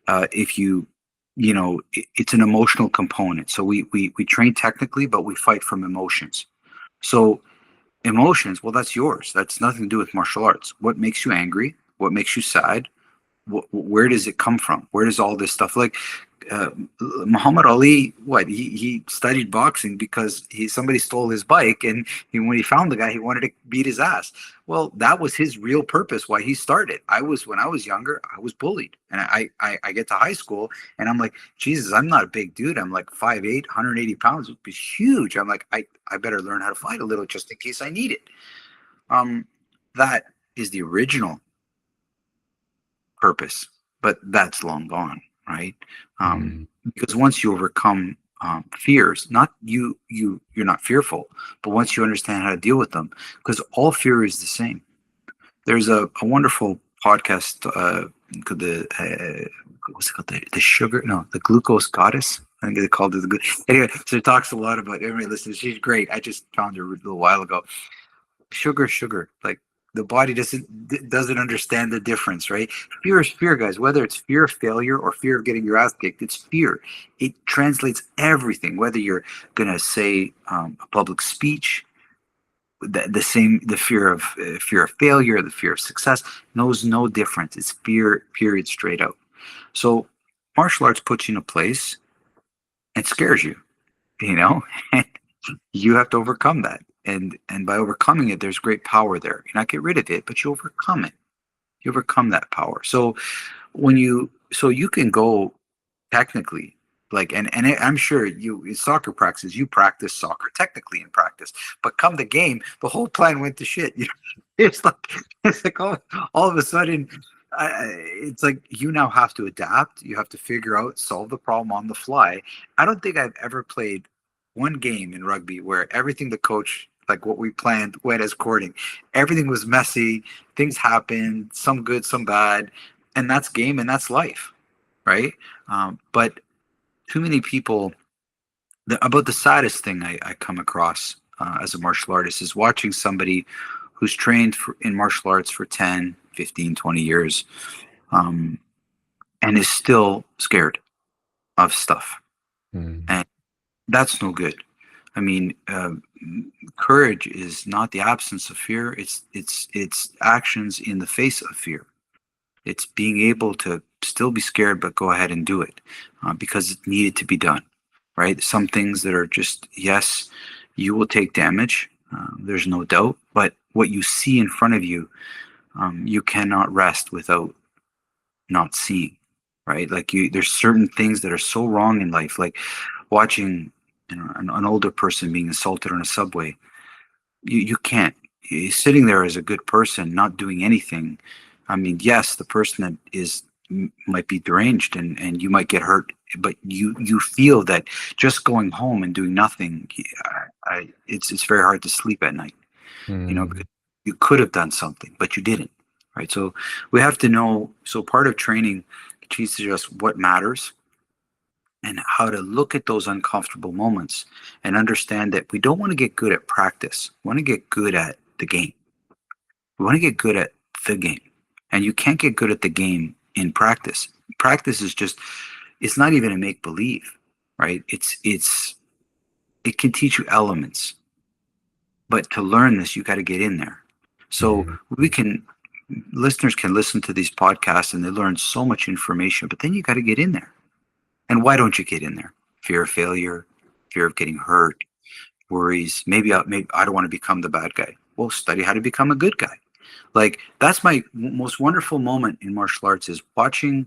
if it's an emotional component. So we train technically, but we fight from emotions. So emotions, well, that's yours. That's nothing to do with martial arts. What makes you angry? What makes you sad? Where does it come from? Where does all this stuff, like Muhammad Ali, he studied boxing because somebody stole his bike, and when he found the guy, he wanted to beat his ass. Well, that was his real purpose why he started. When I was younger, I was bullied, and I get to high school and I'm like, Jesus, I'm not a big dude. I'm like 5'8", 180 pounds, which is huge. I'm like, I better learn how to fight a little just in case I need it. That is the original purpose, but that's long gone, right? Because once you overcome fears, not you're not fearful, but once you understand how to deal with them, because all fear is the same. There's a wonderful podcast, what's it called? The Glucose Goddess. I think they called it anyway. So it talks a lot about, everybody listens. She's great. I just found her a little while ago. Sugar, like The body doesn't understand the difference, right? Fear is fear, guys. Whether it's fear of failure or fear of getting your ass kicked, it's fear. It translates everything. Whether you're gonna say a public speech, the fear of failure, the fear of success knows no difference. It's fear, period, straight out. So martial arts puts you in a place and scares you, and you have to overcome that. And by overcoming it, there's great power there. You not get rid of it, but you overcome it. You overcome that power. So so you can go technically, like, and I'm sure you in soccer practice, you practice soccer technically in practice, but come the game, the whole plan went to shit. It's like all of a sudden, it's like you now have to adapt. You have to figure out, solve the problem on the fly. I don't think I've ever played one game in rugby where everything the coach, like what we planned, went as according. Everything was messy. Things happened, some good, some bad, and that's game and that's life, right? But too many people, about the saddest thing I come across as a martial artist is watching somebody who's trained in martial arts for 10, 15, 20 years, and is still scared of stuff. And that's no good. I mean, courage is not the absence of fear. It's actions in the face of fear. It's being able to still be scared, but go ahead and do it because it needed to be done, right? Some things that are just, yes, you will take damage. There's no doubt. But what you see in front of you, you cannot rest without not seeing, right? Like there's certain things that are so wrong in life, like watching an older person being assaulted on a subway. You can't. You're sitting there as a good person, not doing anything. I mean, yes, the person that might be deranged and you might get hurt, but you feel that just going home and doing nothing, it's very hard to sleep at night. Because you could have done something, but you didn't, right? So we have to know. So part of training teaches us what matters and how to look at those uncomfortable moments and understand that we don't want to get good at practice. We want to get good at the game. We want to get good at the game. And you can't get good at the game in practice. Practice is just, it's not even a make believe, right? It can teach you elements, but to learn this, you got to get in there. So listeners can listen to these podcasts and they learn so much information, but then you got to get in there. And why don't you get in there? Fear of failure, fear of getting hurt, worries. Maybe I don't want to become the bad guy. Well, study how to become a good guy. Like that's my most wonderful moment in martial arts is watching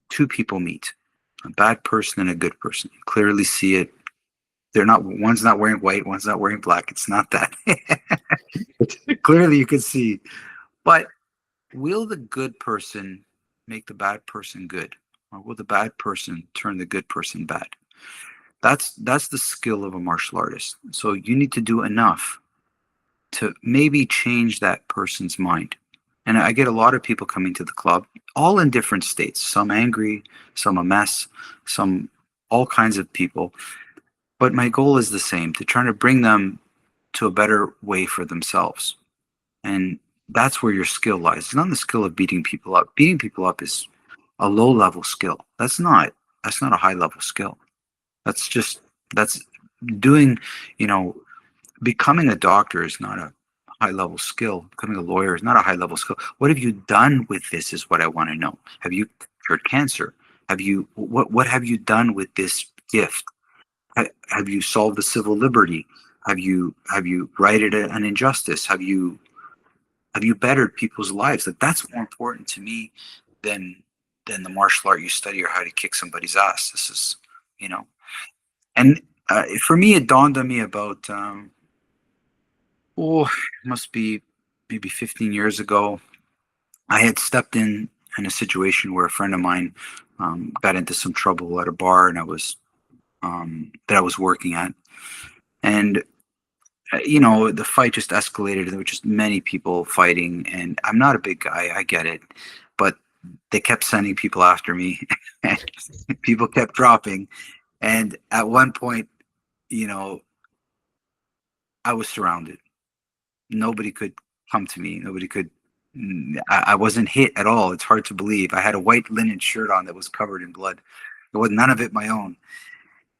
two people meet, a bad person and a good person. You clearly see it. One's not wearing white, one's not wearing black. It's not that. Clearly you can see. But will the good person make the bad person good? Or will the bad person turn the good person bad? That's the skill of a martial artist. So you need to do enough to maybe change that person's mind. And I get a lot of people coming to the club, all in different states. Some angry, some a mess, some all kinds of people. But my goal is the same, to try to bring them to a better way for themselves. And that's where your skill lies. It's not the skill of beating people up. Beating people up is a low level skill. That's not a high level skill. That's doing, becoming a doctor is not a high level skill. Becoming a lawyer is not a high level skill. What have you done with this is what I want to know. Have you cured cancer? What have you done with this gift? Have you solved the civil liberty? Have you righted an injustice? Have you bettered people's lives? Like that's more important to me than the martial art you study or how to kick somebody's ass. This is, and for me, it dawned on me about, it must be maybe 15 years ago. I had stepped in a situation where a friend of mine got into some trouble at a bar, and I was working at, and the fight just escalated. There were just many people fighting, and I'm not a big guy. I get it, but they kept sending people after me, and people kept dropping. And at one point, I was surrounded. Nobody could come to me. Nobody could. I wasn't hit at all. It's hard to believe. I had a white linen shirt on that was covered in blood. There was none of it my own.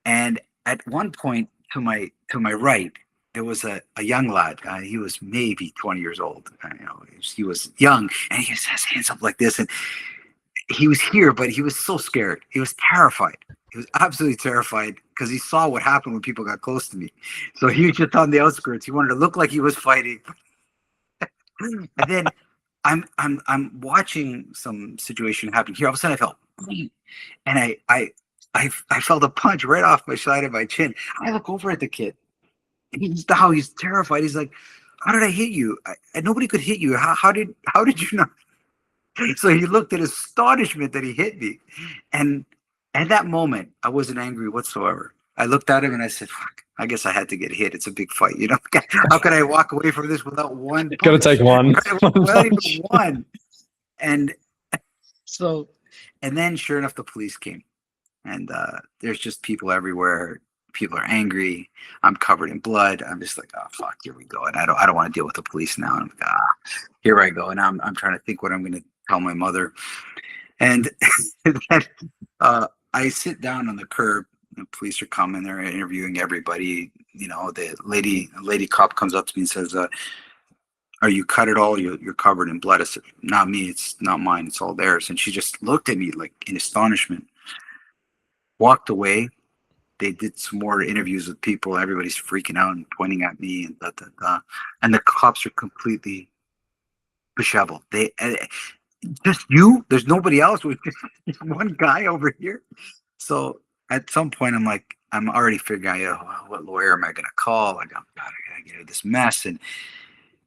And at one point, to my right, there was a young lad. He was maybe 20 years old. He was young, and he has his hands up like this, and he was here, but he was so scared. He was terrified. He was absolutely terrified because he saw what happened when people got close to me. So he was just on the outskirts. He wanted to look like he was fighting. And then I'm watching some situation happen here. All of a sudden, I felt, and I felt a punch right off my side of my chin. I look over at the kid. And he's terrified. He's like, "How did I hit you? Nobody could hit you. How did you not?" So he looked at astonishment that he hit me. And at that moment, I wasn't angry whatsoever. I looked at him and I said, "Fuck, I guess I had to get hit. It's a big fight. How could I walk away from this without one punch?" Gotta take one. Not even one. And so, and then sure enough, the police came. And there's just people everywhere. People are angry. I'm covered in blood. I'm just like, oh fuck, here we go. And I don't want to deal with the police now. And I'm like, here I go. And I'm trying to think what I'm going to tell my mother. And then, I sit down on the curb. The police are coming. They're interviewing everybody. The lady cop comes up to me and says, "Are you cut at all? You're covered in blood." I said, "Not me. It's not mine. It's all theirs." And she just looked at me like in astonishment. Walked away. They did some more interviews with people. Everybody's freaking out and pointing at me and and the cops are completely disheveled. They just you. There's nobody else. With just one guy over here. So at some point, I'm already figuring out, what lawyer am I going to call? I gotta get out of this mess. And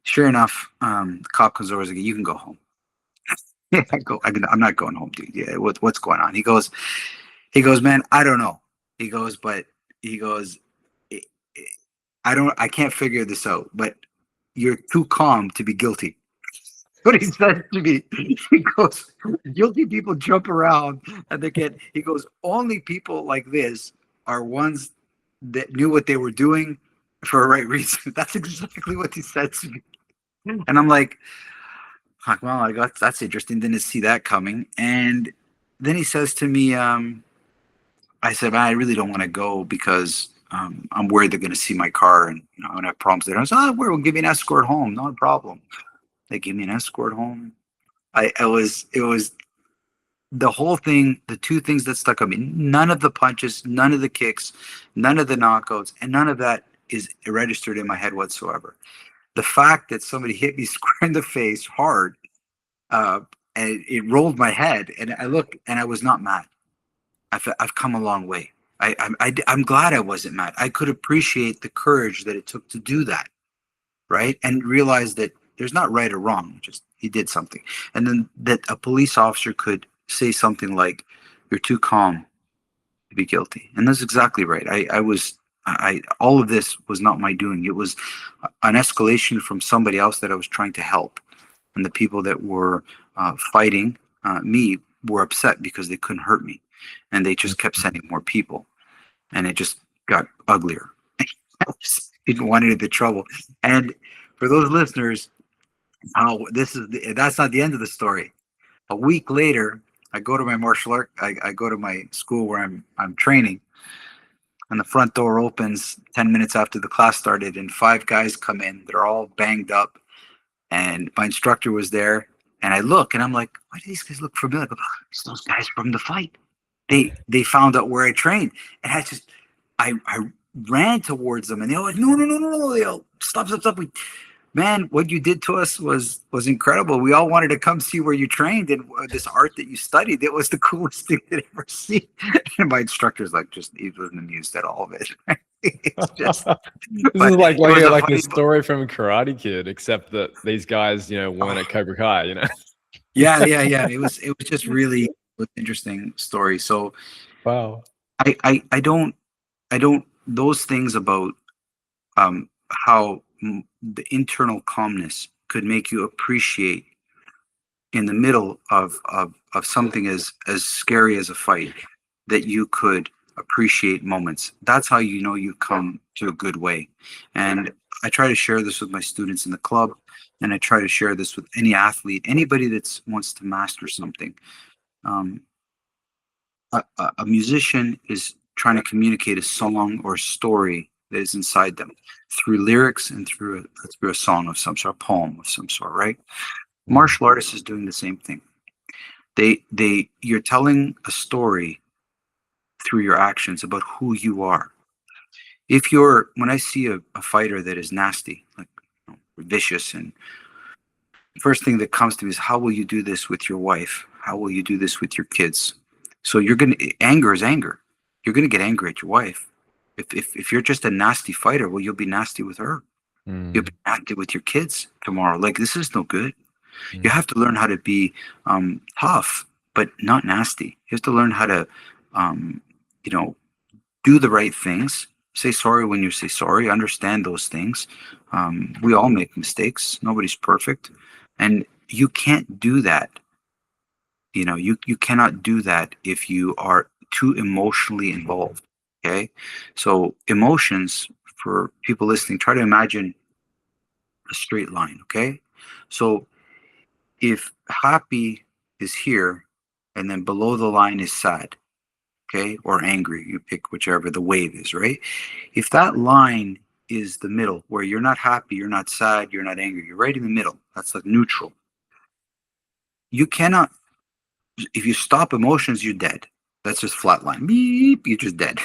sure enough, the cop comes over and says, "You can go home." I'm not going home, dude. Yeah, what's going on? He goes, "Man, I don't know." He goes, I can't figure this out, but you're too calm to be guilty." But he said to me, he goes, "Guilty people jump around and he goes, only people like this are ones that knew what they were doing for a right reason." That's exactly what he said to me. And I'm like, well, that's interesting. Didn't see that coming. And then he says to me, I said, "I really don't want to go because I'm worried they're going to see my car and I'm going to have problems there." I said, "We'll give you an escort home. Not a problem." They gave me an escort home. It was the whole thing, the two things that stuck on me. None of the punches, none of the kicks, none of the knockouts, and none of that is registered in my head whatsoever. The fact that somebody hit me square in the face hard, and it rolled my head, and I looked, and I was not mad. I've come a long way. I'm glad I wasn't mad. I could appreciate the courage that it took to do that, right? And realize that there's not right or wrong. Just he did something, and then that a police officer could say something like, "You're too calm to be guilty," and that's exactly right. All of this was not my doing. It was an escalation from somebody else that I was trying to help, and the people that were fighting me were upset because they couldn't hurt me. And they just kept sending more people, and it just got uglier. I just didn't want any of the trouble. And for those listeners, that's not the end of the story. A week later, I go to my martial art. I go to my school where I'm training, and the front door opens 10 minutes after the class started, and 5 guys come in. They're all banged up, and my instructor was there. And I look, and I'm like, "Why do these guys look familiar?" It's those guys from the fight. They found out where I trained, and I ran towards them, and they were like, "No!" They all stop. Man, what you did to us was incredible. We all wanted to come see where you trained and this art that you studied. It was the coolest thing I'd ever seen. And my instructor's like, he wasn't amused at all of it. It's just, this is like a story from Karate Kid, except that these guys, weren't at Cobra Kai, Yeah. It was just really an interesting story. So, wow. I don't those things about how the internal calmness could make you appreciate in the middle of something as scary as a fight, that you could appreciate moments. That's how you know you come to a good way. And I try to share this with my students in the club, and I try to share this with any athlete, anybody that wants to master something. Um, a musician is trying to communicate a song or story that is inside them through lyrics and through a song of some sort, a poem of some sort, right? Martial artists is doing the same thing. You're telling a story through your actions about who you are. When I see a fighter that is nasty, like, vicious, and first thing that comes to me is, how will you do this with your wife? How will you do this with your kids? So anger is anger. You're gonna get angry at your wife. If you're just a nasty fighter, well, you'll be nasty with her. You'll be nasty with your kids tomorrow. Like, this is no good. You have to learn how to be tough, but not nasty. You have to learn how to, do the right things. Say sorry when you say sorry. Understand those things. We all make mistakes. Nobody's perfect, and you can't do that. You cannot do that if you are too emotionally involved. Okay, so emotions, for people listening, try to imagine a straight line. Okay, so if happy is here, and then below the line is sad, okay, or angry, you pick whichever the wave is, right? If that line is the middle, where you're not happy, you're not sad, you're not angry, you're right in the middle, that's like neutral. You cannot, if you stop emotions, you're dead. That's just flat line. Beep, you're just dead.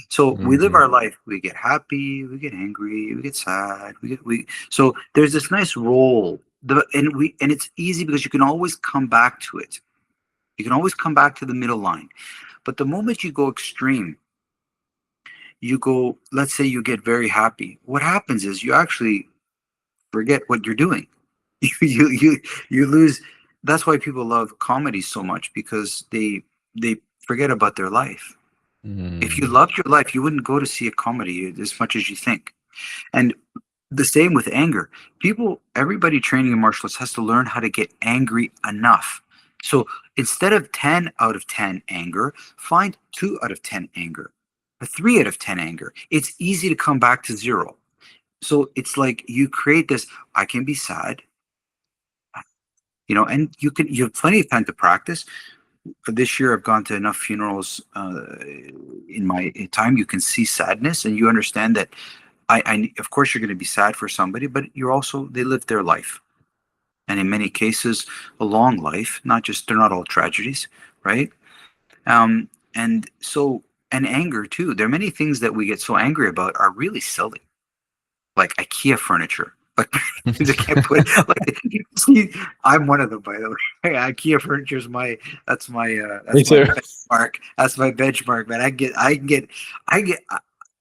So we live our life. We get happy, we get angry, we get sad, so there's this nice roll. And it's easy because you can always come back to it. You can always come back to the middle line. But the moment you go extreme, let's say you get very happy. What happens is you actually forget what you're doing. You lose. That's why people love comedy so much, because they forget about their life. If you loved your life, you wouldn't go to see a comedy as much as you think. And the same with anger. Everybody training in martial arts has to learn how to get angry enough. So instead of 10 out of 10 anger, find 2 out of 10 anger, or 3 out of 10 anger. It's easy to come back to 0. So it's like you create this, I can be sad, and you have plenty of time to practice. This year I've gone to enough funerals in my time. You can see sadness, and you understand that of course you're going to be sad for somebody, but they lived their life. And in many cases, a long life, they're not all tragedies, right? And anger too. There are many things that we get so angry about are really silly, like IKEA furniture. Like, they can't put, see, I'm one of them, by the way. IKEA furniture is that's my benchmark. That's my benchmark, man.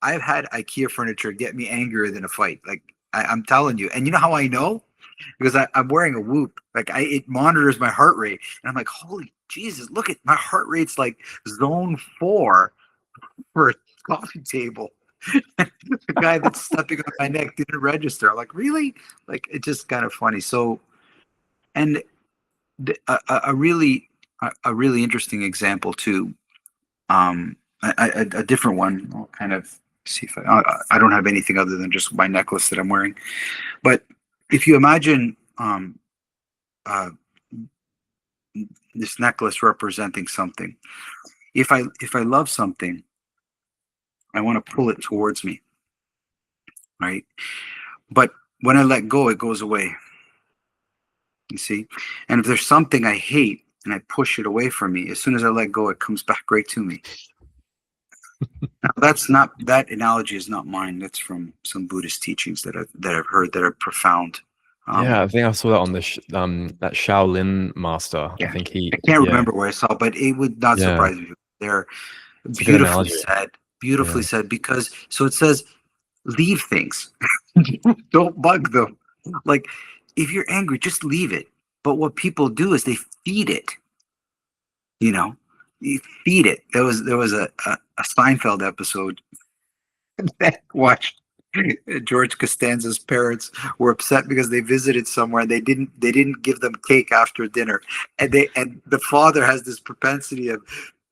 I've had IKEA furniture get me angrier than a fight. Like, I'm telling you. And you know how I know? Because I'm wearing a Whoop. Like, it monitors my heart rate, and I'm like, holy Jesus! Look at my heart rate's like zone 4 for a coffee table. The guy that's stepping on my neck didn't register. I'm like, really? Like, it's just kind of funny. So, and a really interesting example too. A different one. I'll kind of see if I don't have anything other than just my necklace that I'm wearing. But if you imagine this necklace representing something, if I love something, I want to pull it towards me, right? But when I let go, it goes away. You see? And if there's something I hate and I push it away from me, as soon as I let go, it comes back right to me. Now, that analogy is not mine. That's from some Buddhist teachings that I've heard that are profound. I think I saw that on that Shaolin master. Yeah. I think I can't remember where I saw, but it would not surprise me. They're beautifully said, because so it says, leave things. Don't bug them. Like, if you're angry, just leave it. But what people do is they feed it. You feed it. There was a Seinfeld episode that watched. George Costanza's parents were upset because they visited somewhere and they didn't give them cake after dinner, and the father has this propensity of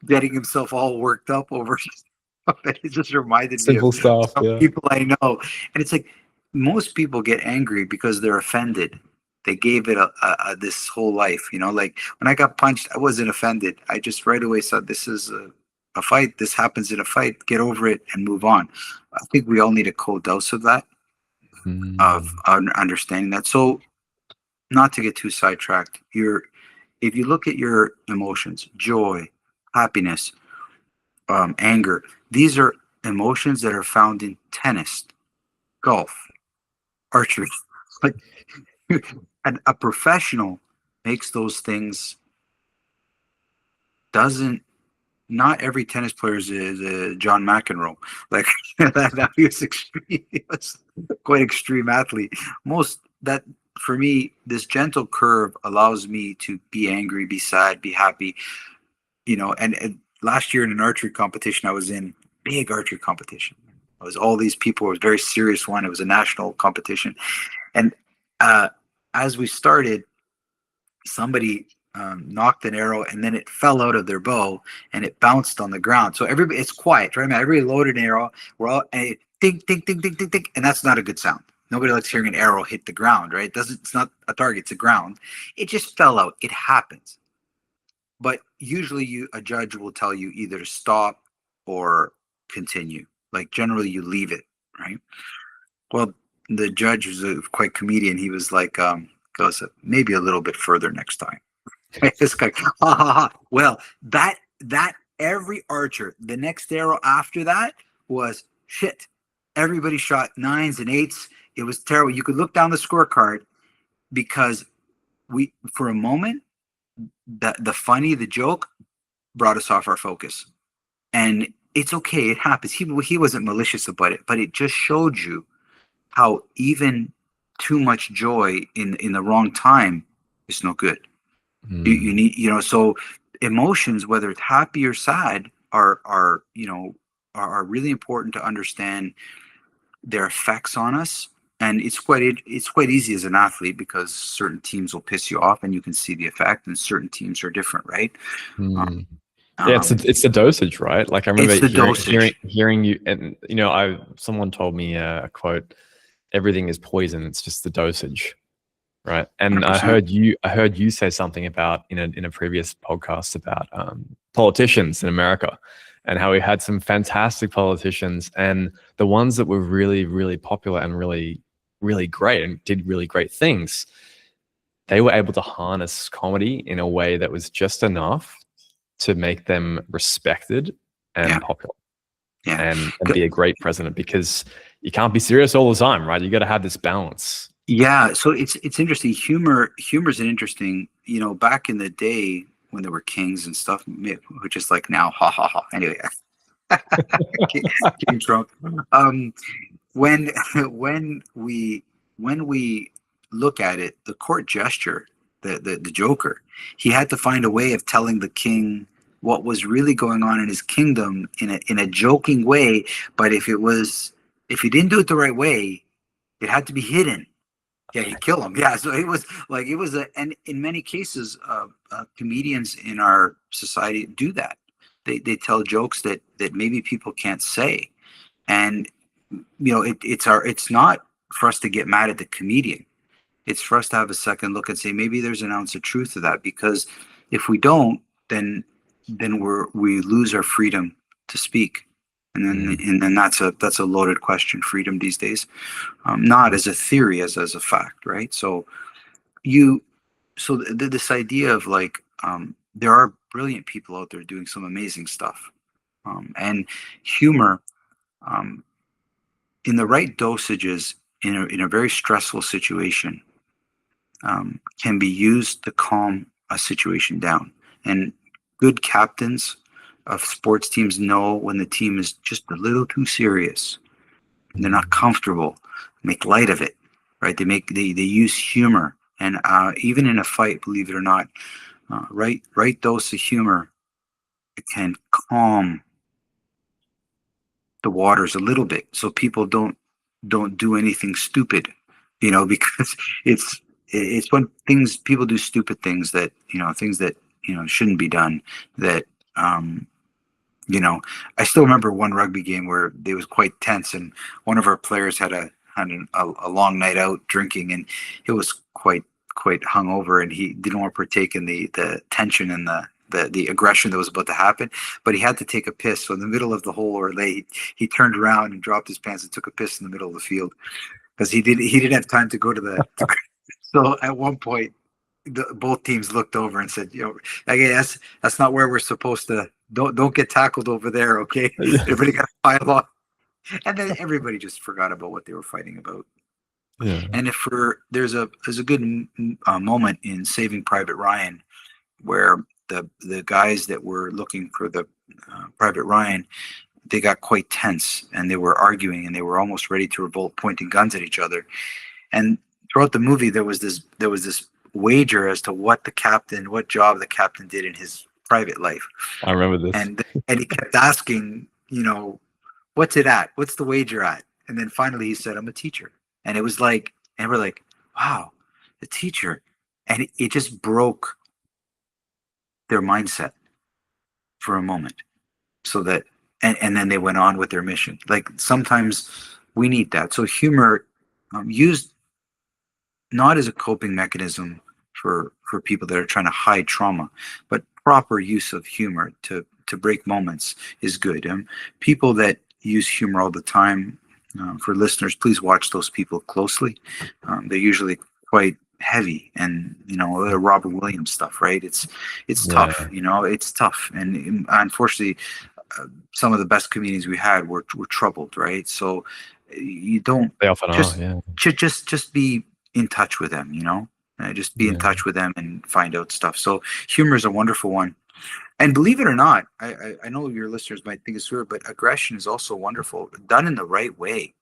getting himself all worked up over stuff. It just reminded me of simple stuff. some people I know, and it's like, most people get angry because they're offended. They gave it this whole life, like when I got punched, I wasn't offended. I just right away said, this is a fight. This happens in a fight. Get over it and move on. I think we all need a cold dose of that, of understanding that. So not to get too sidetracked, if you look at your emotions, joy, happiness, anger, these are emotions that are found in tennis, golf, archery. Like, and a professional makes those things. Doesn't Not every tennis player is John McEnroe. Like that he was extreme. He was quite extreme athlete. Most that for me, this gentle curve allows me to be angry, be sad, be happy. And last year in an archery competition I was in, big archery competition. It was all these people. It was a very serious one. It was a national competition, and as we started, somebody knocked an arrow and then it fell out of their bow and it bounced on the ground. So everybody, it's quiet, right? Everybody loaded an arrow. We're all and it, ding, ding, ding, ding, ding, ding, and that's not a good sound. Nobody likes hearing an arrow hit the ground, right? It's not a target, it's a ground. It just fell out. It happens. But usually a judge will tell you either to stop or continue. Like generally you leave it, right? Well, the judge was quite comedian. He was like, goes maybe a little bit further next time. This guy, ha ha ha. Well, that every archer, the next arrow after that was shit. Everybody shot 9s and 8s. It was terrible. You could look down the scorecard because for a moment, the joke brought us off our focus. And it's okay. It happens. He wasn't malicious about it, but it just showed you how even too much joy in the wrong time is no good. You need, so emotions, whether it's happy or sad, are really important to understand their effects on us. And it's quite easy as an athlete because certain teams will piss you off and you can see the effect, and certain teams are different, right? Yeah, it's the dosage, right? Like I remember hearing you, and someone told me a quote: "Everything is poison. It's just the dosage." Right. And 100%. I heard you say something about in a previous podcast about politicians in America and how we had some fantastic politicians, and the ones that were really, really popular and really, really great and did really great things, they were able to harness comedy in a way that was just enough to make them respected and popular. Yeah. And be a great president, because you can't be serious all the time, right? You got to have this balance. Yeah, so it's interesting. Humor is an interesting, back in the day when there were kings and stuff, which is like now, ha ha ha. Anyway, King Trump. When we look at it, the court gesture, the Joker, he had to find a way of telling the king what was really going on in his kingdom in a joking way. But if he didn't do it the right way, it had to be hidden. Yeah, you kill him. Yeah, so and in many cases, comedians in our society do that. They tell jokes that maybe people can't say, and it's not for us to get mad at the comedian. It's for us to have a second look and say maybe there's an ounce of truth to that, because if we don't, then we lose our freedom to speak. And then that's a loaded question, freedom these days, not as a theory, as a fact, right? So this idea of like there are brilliant people out there doing some amazing stuff, and humor in the right dosages in a very stressful situation can be used to calm a situation down. And good captains of sports teams know when the team is just a little too serious, they're not comfortable, make light of it, right? They use humor, and even in a fight, believe it or not, right dose of humor, it can calm the waters a little bit, so people don't do anything stupid, because it's when people do stupid things that things that shouldn't be done, that I still remember one rugby game where it was quite tense, and one of our players had a had a long night out drinking, and he was quite hungover, and he didn't want to partake in the tension and the aggression that was about to happen, but he had to take a piss. So in the middle of the whole relay, he turned around and dropped his pants and took a piss in the middle of the field because he didn't have time to go to the. So at one point, both teams looked over and said, "Okay, that's not where we're supposed to. Don't get tackled over there, okay? Everybody got to pile on." And then everybody just forgot about what they were fighting about. Yeah. And there's a good moment in Saving Private Ryan where the guys that were looking for the Private Ryan, they got quite tense and they were arguing and they were almost ready to revolt, pointing guns at each other. And throughout the movie, there was this wager as to what job the captain did in his private life. I remember this. And he kept asking, what's it at? What's the wager at? And then finally he said, I'm a teacher. And it was like, and we're like, wow, the teacher. And it just broke their mindset for a moment. So that, and then they went on with their mission. Like sometimes we need that. So humor used not as a coping mechanism for people that are trying to hide trauma, but proper use of humor to break moments is good. People that use humor all the time, for listeners, please watch those people closely. They're usually quite heavy, and the Robert Williams stuff, right? It's tough, it's tough, and unfortunately, some of the best comedians we had were troubled, right? So you don't. They often just, are. Yeah. Just be in touch with them, just be in touch with them and find out stuff. So humor is a wonderful one. And believe it or not, I know your listeners might think it's weird, but aggression is also wonderful, done in the right way,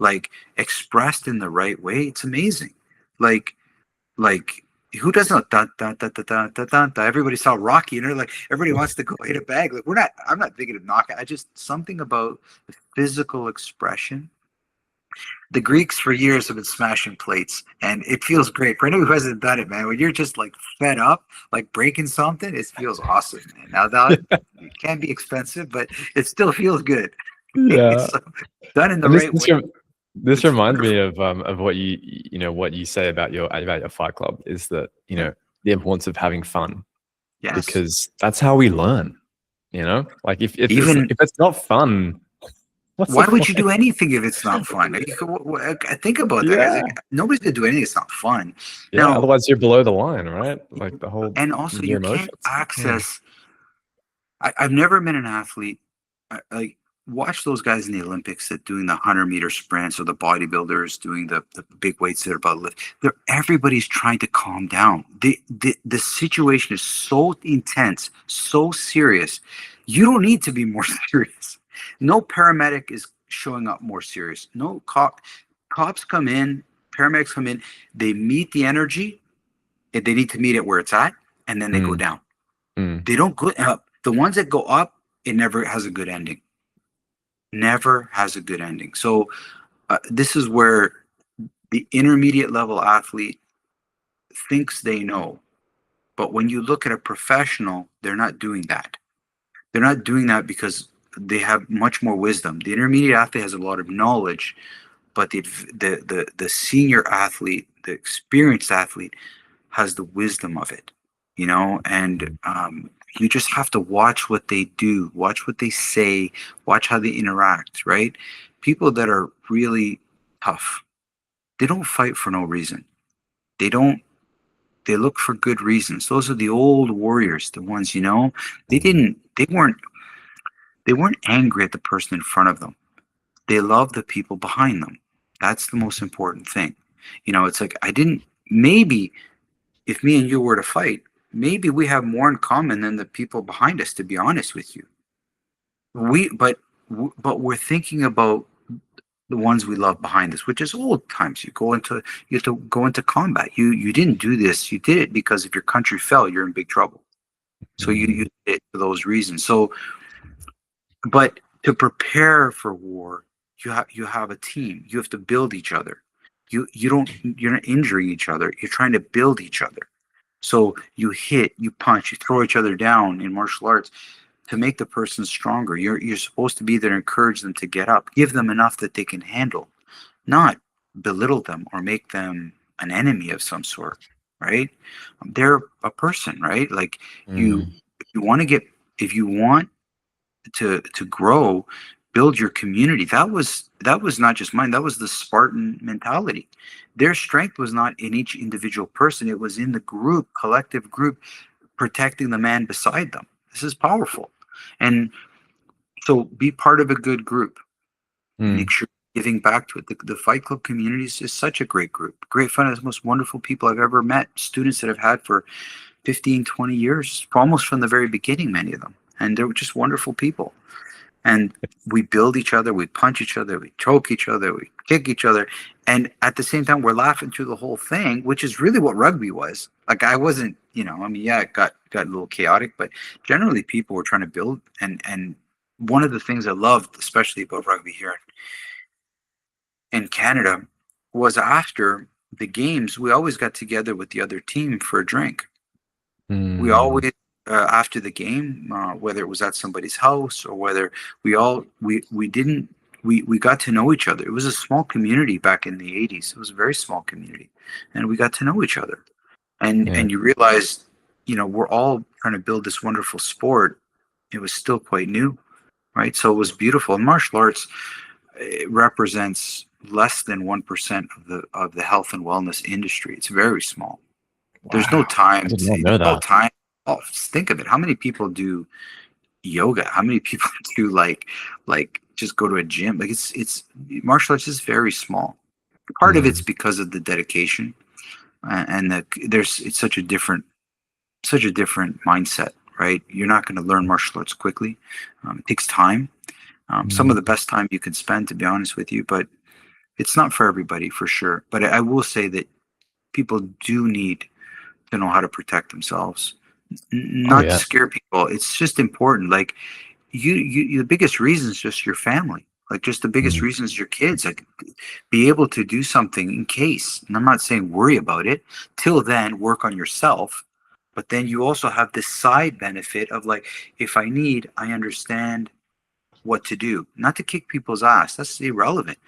like expressed in the right way. It's amazing. Like who doesn't da, da, da, da, da, da, da, da. Everybody saw Rocky, and they're like, everybody wants to go hit a bag. Like I'm not thinking of knockout. Something about the physical expression. The Greeks for years have been smashing plates, and it feels great. For anyone who hasn't done it, man, when you're just like fed up, like breaking something, it feels awesome, man. Now that it can be expensive, but it still feels good. Yeah. So, done in the right way. This reminds me of what you say about your Fight Club is that the importance of having fun. Yes. Because that's how we learn. Like if it's not fun. Why would you do anything if it's not fun? Think about that. Yeah. Like, nobody's gonna do anything that's not fun. Yeah, now, otherwise you're below the line, right? Like the whole. And also, you can't access. I've never been an athlete. Like watch those guys in the Olympics that doing the 100-meter sprints, or the bodybuilders doing the big weights that are about to lift. Everybody's trying to calm down. The situation is so intense, so serious. You don't need to be more serious. No paramedic is showing up more serious. No cops come in, paramedics come in, they meet the energy, and they need to meet it where it's at, and then they go down. They don't go up. The ones that go up, it never has a good ending. Never has a good ending. So this is where the intermediate level athlete thinks they know. But when you look at a professional, they're not doing that. They're not doing that because they have much more wisdom. The intermediate athlete has a lot of knowledge, but the senior athlete, the experienced athlete, has the wisdom of it, and you just have to watch what they do, watch what they say, watch how they interact, right? People that are really tough, they don't fight for no reason. They look for good reasons. Those are the old warriors, the ones, they weren't angry at the person in front of them. They loved the people behind them. That's the most important thing. It's like, maybe if me and you were to fight, maybe we have more in common than the people behind us, to be honest with you. But we're thinking about the ones we love behind us, which is old times. You have to go into combat. You didn't do this. You did it because if your country fell, you're in big trouble. So you did it for those reasons. So, but to prepare for war, you have a team. You have to build each other. You're not injuring each other. You're trying to build each other. So you hit, you punch, you throw each other down in martial arts to make the person stronger. You're supposed to be there to encourage them to get up, give them enough that they can handle, not belittle them or make them an enemy of some sort, right? They're a person, right? Like you, Mm. if you want to get, if you want to grow, build your community. That was not just mine. That was the Spartan mentality. Their strength was not in each individual person. It was in the group, collective group, protecting the man beside them. This is powerful. And so be part of a good group. Make Mm. sure you're giving back to it. The Fight Club community is just such a great group. Great fun. It's the most wonderful people I've ever met. Students that I've had for 15, 20 years, almost from the very beginning, many of them. And they were just wonderful people. And we build each other, we punch each other, we choke each other, we kick each other. And at the same time, we're laughing through the whole thing, which is really what rugby was. Like I wasn't, I mean, yeah, it got a little chaotic, but generally people were trying to build. And one of the things I loved, especially about rugby here in Canada, was after the games, we always got together with the other team for a drink. We Mm. always, after the game, whether it was at somebody's house or whether we didn't, we got to know each other. It was a small community back in the 80s. It was a very small community, and we got to know each other. And Yeah. and you realize, we're all trying to build this wonderful sport. It was still quite new, right? So it was beautiful. And martial arts, it represents less than 1% of the health and wellness industry. It's very small. There's no Wow. I time did not to, know there's no that. time. Oh, just think of it. How many people do yoga? How many people do like just go to a gym? Like it's martial arts is very small. Part of it's Mm. because of the dedication and it's such a different mindset, right? You're not going to learn martial arts quickly. It takes time. Some of Mm. the best time you can spend, to be honest with you, but it's not for everybody for sure. But I will say that people do need to know how to protect themselves, Oh not to yeah. scare people. It's just important. Like the biggest reason is just your family. Like just the biggest Mm. reason is your kids. Like be able to do something in case. And I'm not saying worry about it. Till then, work on yourself. But then you also have this side benefit of like, if I need, I understand what to do. Not to kick people's ass. That's irrelevant.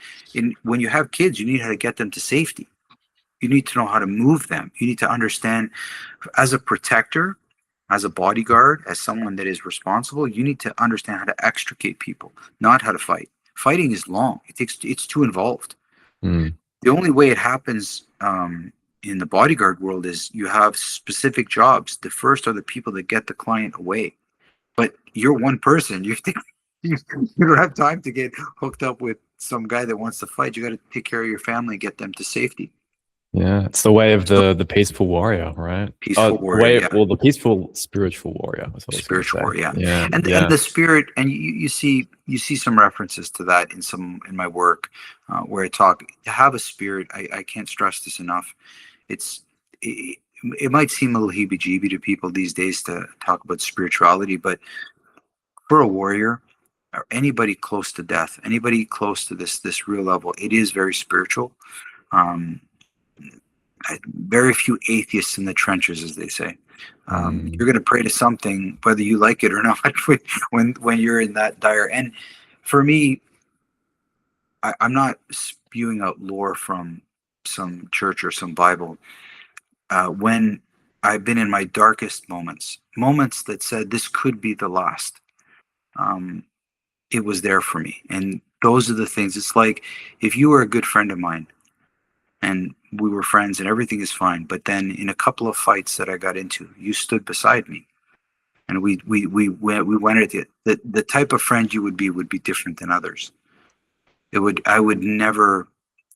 When you have kids, you need how to get them to safety. You need to know how to move them. You need to understand as a protector, as a bodyguard, as someone that is responsible, you need to understand how to extricate people, not how to fight. Fighting is long. It's too involved. Mm. The only way it happens in the bodyguard world is you have specific jobs. The first are the people that get the client away. But you're one person. You don't have time to get hooked up with some guy that wants to fight. You got to take care of your family, get them to safety. Yeah. It's the way of So the peaceful warrior, right? peaceful The warrior, way, yeah. well, the peaceful spiritual warrior. That's what I was going to Spiritual say. warrior, yeah. Yeah. And Yeah. the spirit, and you see some references to that in my work, where I talk to have a spirit. I can't stress this enough. It's it, it might seem a little heebie-jeebie to people these days to talk about spirituality, but for a warrior or anybody close to death, anybody close to this real level, it is very spiritual. Um, Very few atheists in the trenches, as they say. Mm. You're going to pray to something, whether you like it or not, when you're in that dire. And for me, I'm not spewing out lore from some church or some Bible. When I've been in my darkest moments that said this could be the last, um, it was there for me. And those are the things. It's like if you were a good friend of mine and we were friends and everything is fine. But then in a couple of fights that I got into, you stood beside me, and we went at it. The type of friend you would be different than others. I would never,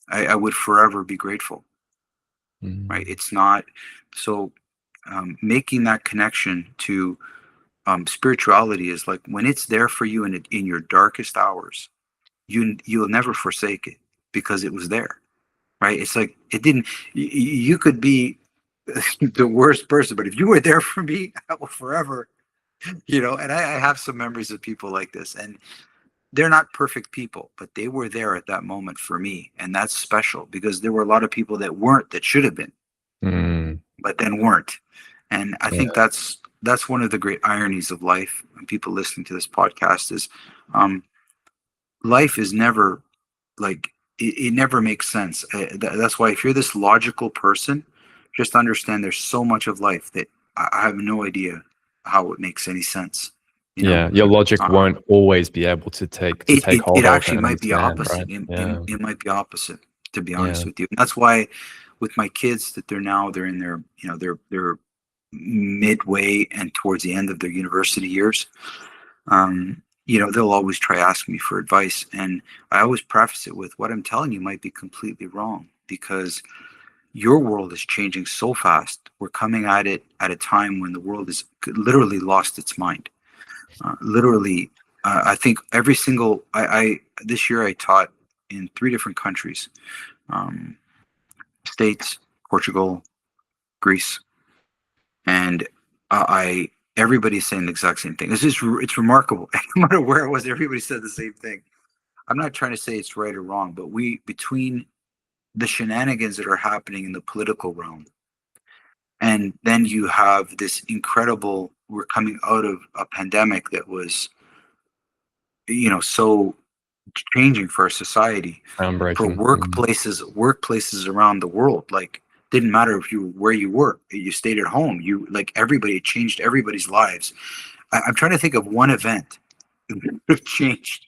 I would forever be grateful. Right? Mm. It's not so. Making that connection to spirituality is like when it's there for you in your darkest hours, you'll never forsake it because it was there, right? It's like it didn't. You could be the worst person, but if you were there for me, I will forever, And I have some memories of people like this, and they're not perfect people, but they were there at that moment for me, and that's special because there were a lot of people that weren't that should have been, Mm. but then weren't, and I Yeah. think that's one of the great ironies of life. And people listening to this podcast is, um, life is never like it never makes sense. That's why if you're this logical person, just understand there's so much of life that I have no idea how it makes any sense. You know, Yeah, your logic uh, won't always be able to take it hold of actually and might be understand, opposite. right? Yeah, It might be opposite, to be honest yeah. with you. And that's why with my kids that they're in their, they're midway and towards the end of their university years. They'll always try ask me for advice, and I always preface it with what I'm telling you might be completely wrong because your world is changing so fast. We're coming at it at a time when the world is literally lost its mind. Literally, I think every single I this year I taught in 3 different countries: um, States, Portugal, Greece, and I everybody's saying the exact same thing. It's remarkable. No matter where I was, everybody said the same thing. I'm not trying to say it's right or wrong, but we between the shenanigans that are happening in the political realm, and then you have this incredible. We're coming out of a pandemic that was, so changing for our society, for Groundbreaking. workplaces around the world. Like, didn't matter if you where you work, you stayed at home. You like everybody, it changed everybody's lives. I'm trying to think of one event that changed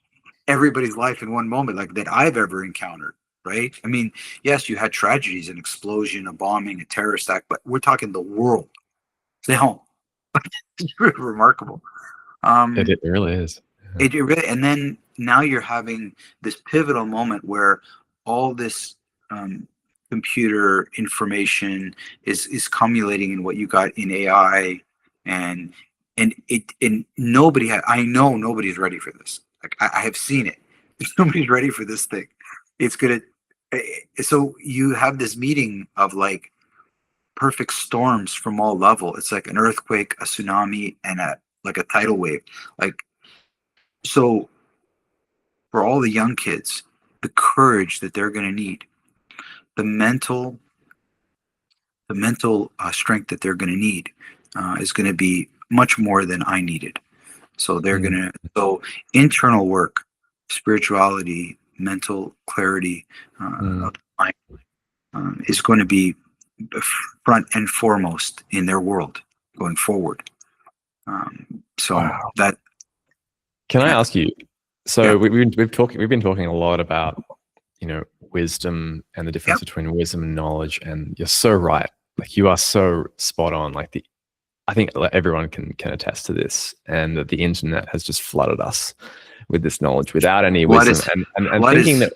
everybody's life in one moment, like that I've ever encountered. Right? I mean, yes, you had tragedies, an explosion, a bombing, a terrorist act, but we're talking the world. Stay home. It's really remarkable. It Um, really is. Yeah. it really, and then now you're having this pivotal moment where all this um, computer information is cumulating in what you got in AI, and I know nobody's ready for this. Like I have seen it. Nobody's ready for this thing. It's gonna. So you have this meeting of like perfect storms from all level. It's like an earthquake, a tsunami, and a tidal wave. Like so for all the young kids, the courage that they're going to need, the mental, the mental strength that they're going to need is going to be much more than I needed. So they're going Mm. to, so internal work, spirituality, mental clarity Mm. of the mind is going to be front and foremost in their world going forward. So Wow. that, Can I yeah, ask you? yeah, So we've been talking a lot about, wisdom and the yeah, difference between wisdom and knowledge, and you're so right. Like you are so spot on. I think like, everyone can attest to this, and that the internet has just flooded us with this knowledge without any what wisdom, is, and what thinking is,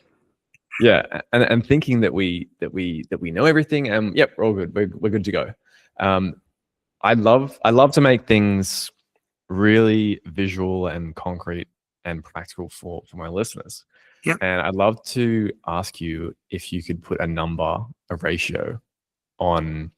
that and thinking that we know everything, and yep, we're all good. We're good to go. Um, I love to make things really visual and concrete and practical for my listeners. yeah, And I'd love to ask you if you could put a number, a ratio on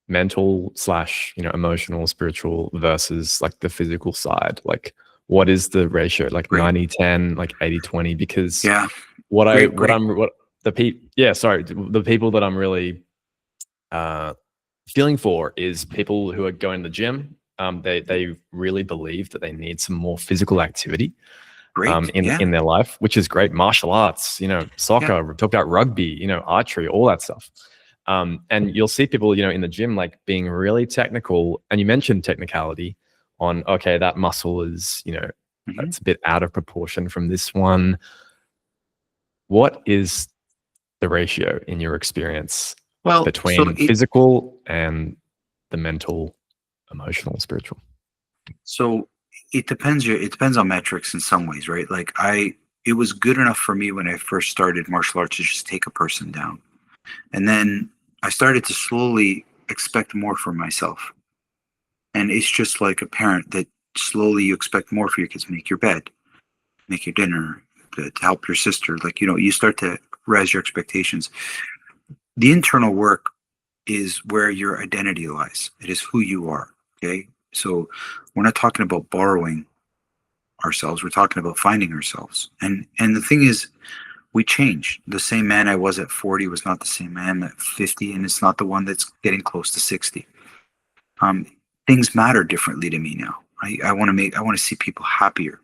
mental slash, emotional, spiritual versus like the physical side. Like what is the ratio? Like great. 90-10, like 80-20? Because Yeah, what great. I'm, what the people, yeah, sorry, the people that I'm really uh, feeling for is people who are going to the gym. They really believe that they need some more physical activity Great. in Yeah. in their life, which is great. Martial arts, Yeah. soccer. We talked about rugby, archery, all that stuff. And you'll see people, in the gym, like being really technical. And you mentioned technicality on, okay, that muscle is, Hmm. it's a bit out of proportion from this one. What is the ratio in your experience Well, between physical and the mental, emotional, spiritual? so it depends on metrics in some ways, right? Like it was good enough for me when I first started martial arts to just take a person down. And then I started to slowly expect more for myself. And it's just like a parent that slowly you expect more for your kids. Make your bed, make your dinner, to help your sister. Like, you start to raise your expectations. The internal work is where your identity lies. It is who you are. Okay. So we're not talking about borrowing ourselves. We're talking about finding ourselves. And the thing is, we change. The same man I was at 40 was not the same man at 50, and it's not the one that's getting close to 60. Um, Things matter differently to me now. I want to see people happier.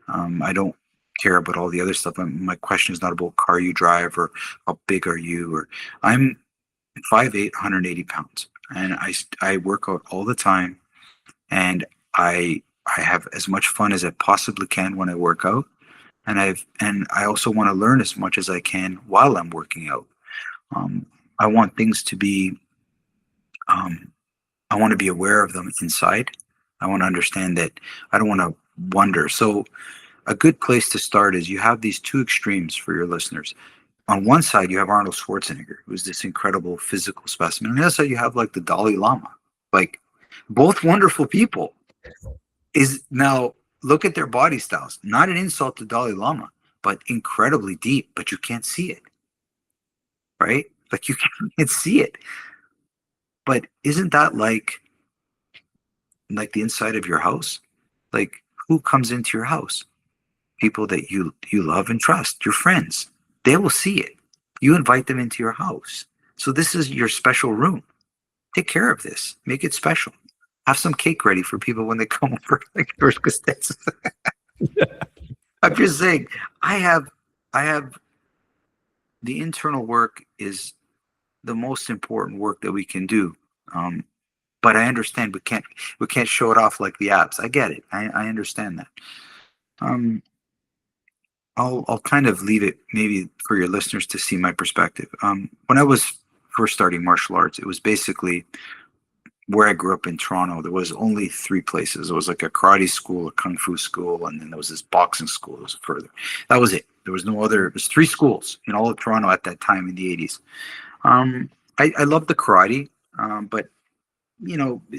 I don't care about all the other stuff. My question is not about car you drive or how big are you, or I'm 5'8", 180 pounds, and I work out all the time, and I have as much fun as I possibly can when I work out, and I also want to learn as much as I can while I'm working out. Um, I want things to be, um, I want to be aware of them inside. I want to understand that I don't want to wonder. So a good place to start is you have these two extremes for your listeners. On one side, you have Arnold Schwarzenegger, who's this incredible physical specimen. On the other side, you have like the Dalai Lama, like both wonderful people. Is now look at their body styles. Not an insult to Dalai Lama, but incredibly deep, but you can't see it, right? Like you can't see it. But isn't that like the inside of your house? Like who comes into your house? People that you love and trust, your friends. They will see it. You invite them into your house. So this is your special room. Take care of this. Make it special. Have some cake ready for people when they come over. Like I'm just saying, I have the internal work is the most important work that we can do. But I understand we can't show it off like the apps. I get it. I understand that. I'll kind of leave it maybe for your listeners to see my perspective. When I was first starting martial arts, it was basically where I grew up in Toronto. There was only three places. It was like a karate school, a kung fu school, and then there was this boxing school that was further. That was it. There was no other. There's three schools in all of Toronto at that time in the 80s. I loved the karate, but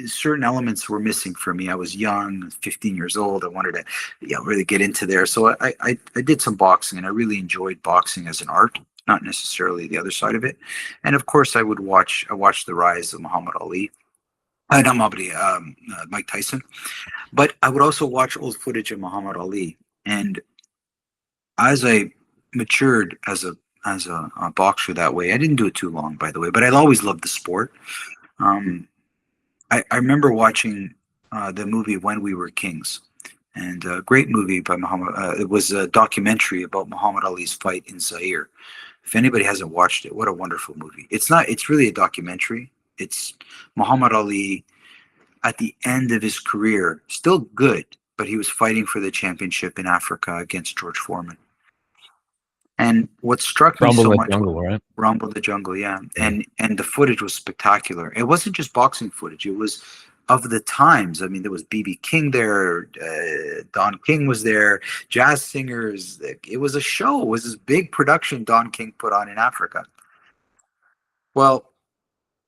certain elements were missing for me. I was young, 15 years old. I wanted to, really get into there. So I did some boxing, and I really enjoyed boxing as an art, not necessarily the other side of it. And of course, I watched the rise of Muhammad Ali. Not Muhammad Ali, Mike Tyson. But I would also watch old footage of Muhammad Ali. And as I matured as a boxer that way, I didn't do it too long, by the way, but I always loved the sport. I remember watching the movie When We Were Kings, and a great movie by Muhammad. It was a documentary about Muhammad Ali's fight in Zaire. If anybody hasn't watched it, what a wonderful movie. It's not. It's really a documentary. It's Muhammad Ali at the end of his career, still good, but he was fighting for the championship in Africa against George Foreman. And what struck me Rumble so in the much, Jungle, right? Rumble the Jungle, yeah. And the footage was spectacular. It wasn't just boxing footage. It was of the times. I mean, there was BB King there, Don King was there, jazz singers. It was a show. It was this big production Don King put on in Africa. Well,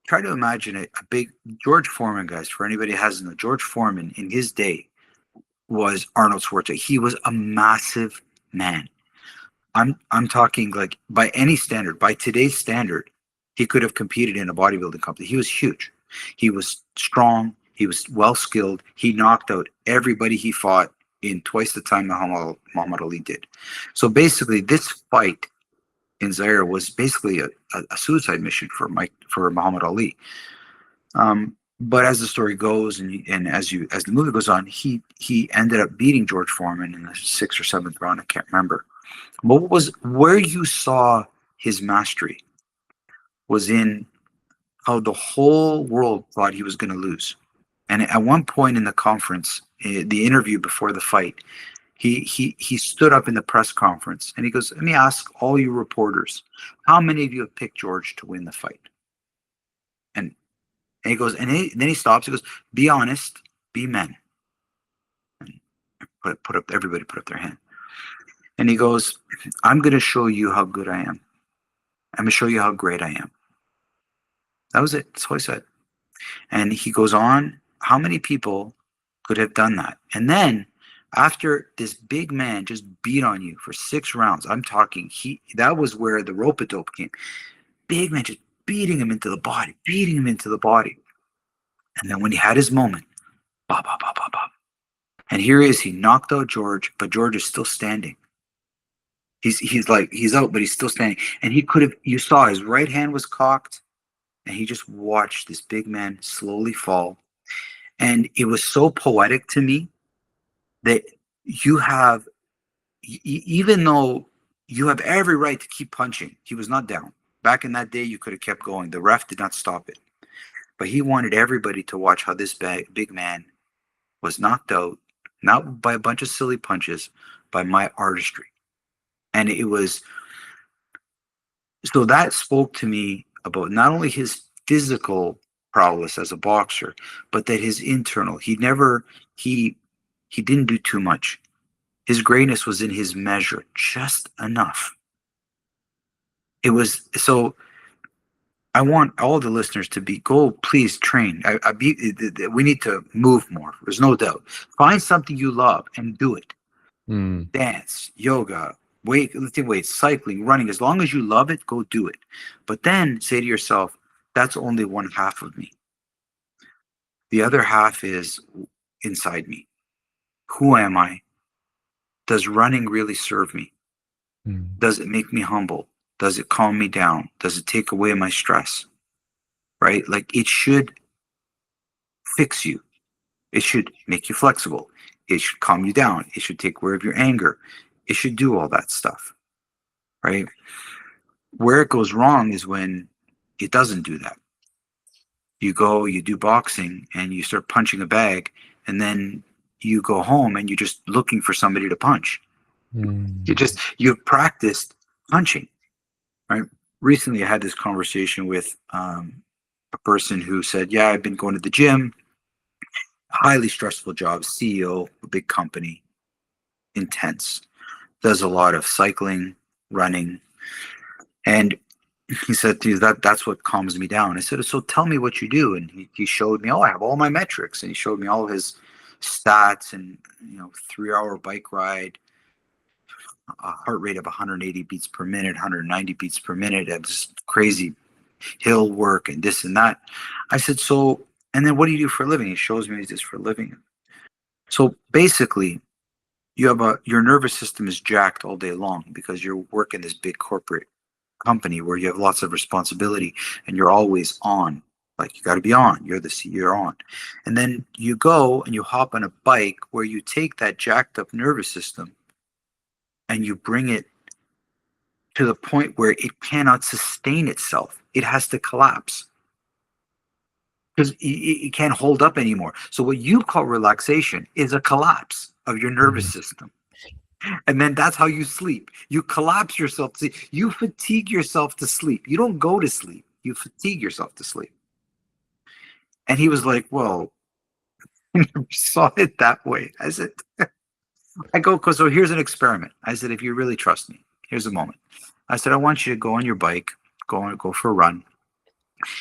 try to imagine it. A big George Foreman, guys. For anybody who hasn't known, George Foreman in his day was Arnold Schwarzenegger. He was a massive man. I'm talking like by any standard, by today's standard, he could have competed in a bodybuilding company. He was huge. He was strong. He was well skilled. He knocked out everybody he fought in twice the time Muhammad Ali did. So basically, this fight in Zaire was basically a suicide mission for Muhammad Ali. But as the story goes, and as the movie goes on, he ended up beating George Foreman in the 6th or 7th round. I can't remember. But where you saw his mastery was in how the whole world thought he was going to lose. And at one point in the conference, the interview before the fight, he stood up in the press conference and he goes, "Let me ask all you reporters, how many of you have picked George to win the fight?" And he goes, and then he stops. He goes, "Be honest, be men." And everybody put up their hand. And he goes, "I'm going to show you how good I am. I'm going to show you how great I am." That was it. That's what he said. And he goes on, how many people could have done that? And then after this big man just beat on you for 6 rounds, I'm talking, that was where the rope-a-dope came. Big man just beating him into the body. And then when he had his moment, bop, bop, bop, bop, bop. And here he is, he knocked out George, but George is still standing. He's out, but he's still standing. And you saw his right hand was cocked, and he just watched this big man slowly fall. And it was so poetic to me that you have even though you have every right to keep punching, he was not down. Back in that day, you could have kept going. The ref did not stop it. But he wanted everybody to watch how this big man was knocked out, not by a bunch of silly punches, by my artistry. And it was, so that spoke to me about not only his physical prowess as a boxer, but that his internal, he didn't do too much. His greatness was in his measure, just enough. It was, so I want all the listeners to please train. We need to move more. There's no doubt. Find something you love and do it. Dance, yoga, lifting weights, cycling, running. As long as you love it, go do it. But then say to yourself, that's only one half of me. The other half is inside me. Who am I? Does running really serve me? Does it make me humble? Does it calm me down? Does it take away my stress? Right? Like, it should fix you. It should make you flexible. It should calm you down. It should take away of your anger. It should do all that stuff. Right? Where it goes wrong is when it doesn't do that. You do boxing and you start punching a bag, and then you go home and you're just looking for somebody to punch. You've practiced punching. Right. Recently, I had this conversation with a person who said, yeah, I've been going to the gym, highly stressful job, CEO, a big company, intense, does a lot of cycling, running. And he said to me, that's what calms me down. I said, so tell me what you do. And he showed me, I have all my metrics. And he showed me all of his stats and, 3-hour bike ride, a heart rate of 180 beats per minute, 190 beats per minute. It was crazy hill work and this and that. I said, so, and then what do you do for a living? He shows me this for a living. So basically, your nervous system is jacked all day long because you're working this big corporate company where you have lots of responsibility and you're always on. Like, you got to be on. You're the CEO, you're on. And then you go and you hop on a bike where you take that jacked up nervous system and you bring it to the point where it cannot sustain itself. It has to collapse because it can't hold up anymore. So what you call relaxation is a collapse of your nervous system. And then that's how you sleep. You collapse yourself to sleep. You fatigue yourself to sleep. You don't go to sleep. You fatigue yourself to sleep. And he was like, well, I never saw it that way. I said, so here's an experiment. I said, if you really trust me, here's a moment. I said, I want you to go on your bike, go for a run.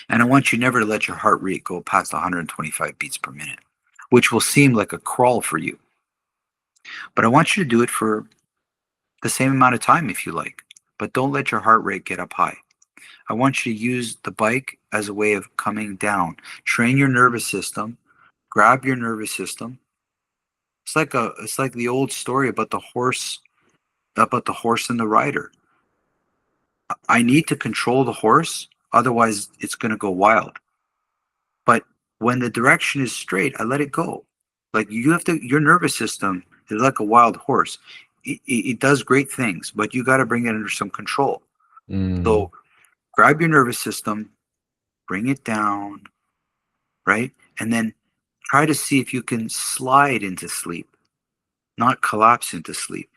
And I want you never to let your heart rate go past 125 beats per minute, which will seem like a crawl for you. But I want you to do it for the same amount of time if you like, but don't let your heart rate get up high. I want you to use the bike as a way of coming down. Train your nervous system, grab your nervous system. It's like the old story about the horse and the rider. I need to control the horse, otherwise it's going to go wild. But when the direction is straight, I let it go. Like, your nervous system is like a wild horse. It does great things, but you got to bring it under some control. So grab your nervous system, bring it down, right? And then try to see if you can slide into sleep, not collapse into sleep.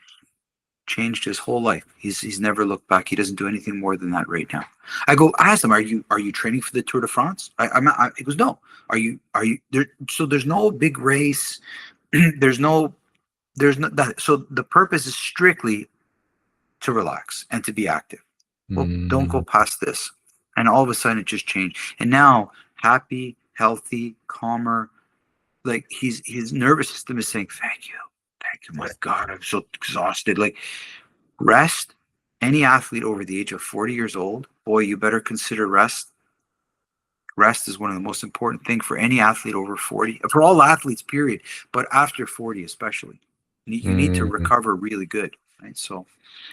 Changed his whole life. He's never looked back. He doesn't do anything more than that right now. I asked him, are you training for the Tour de France? He goes, no. Are you there? So there's no big race. there's no that. So the purpose is strictly to relax and to be active. Well, don't go past this. And all of a sudden it just changed. And now, happy, healthy, calmer, like his nervous system is saying, thank you, my God, I'm so exhausted. Like, rest. Any athlete over the age of 40 years old, boy, you better consider rest. Rest is one of the most important things for any athlete over 40, for all athletes, period, but after 40 especially. You need to recover really good, right? So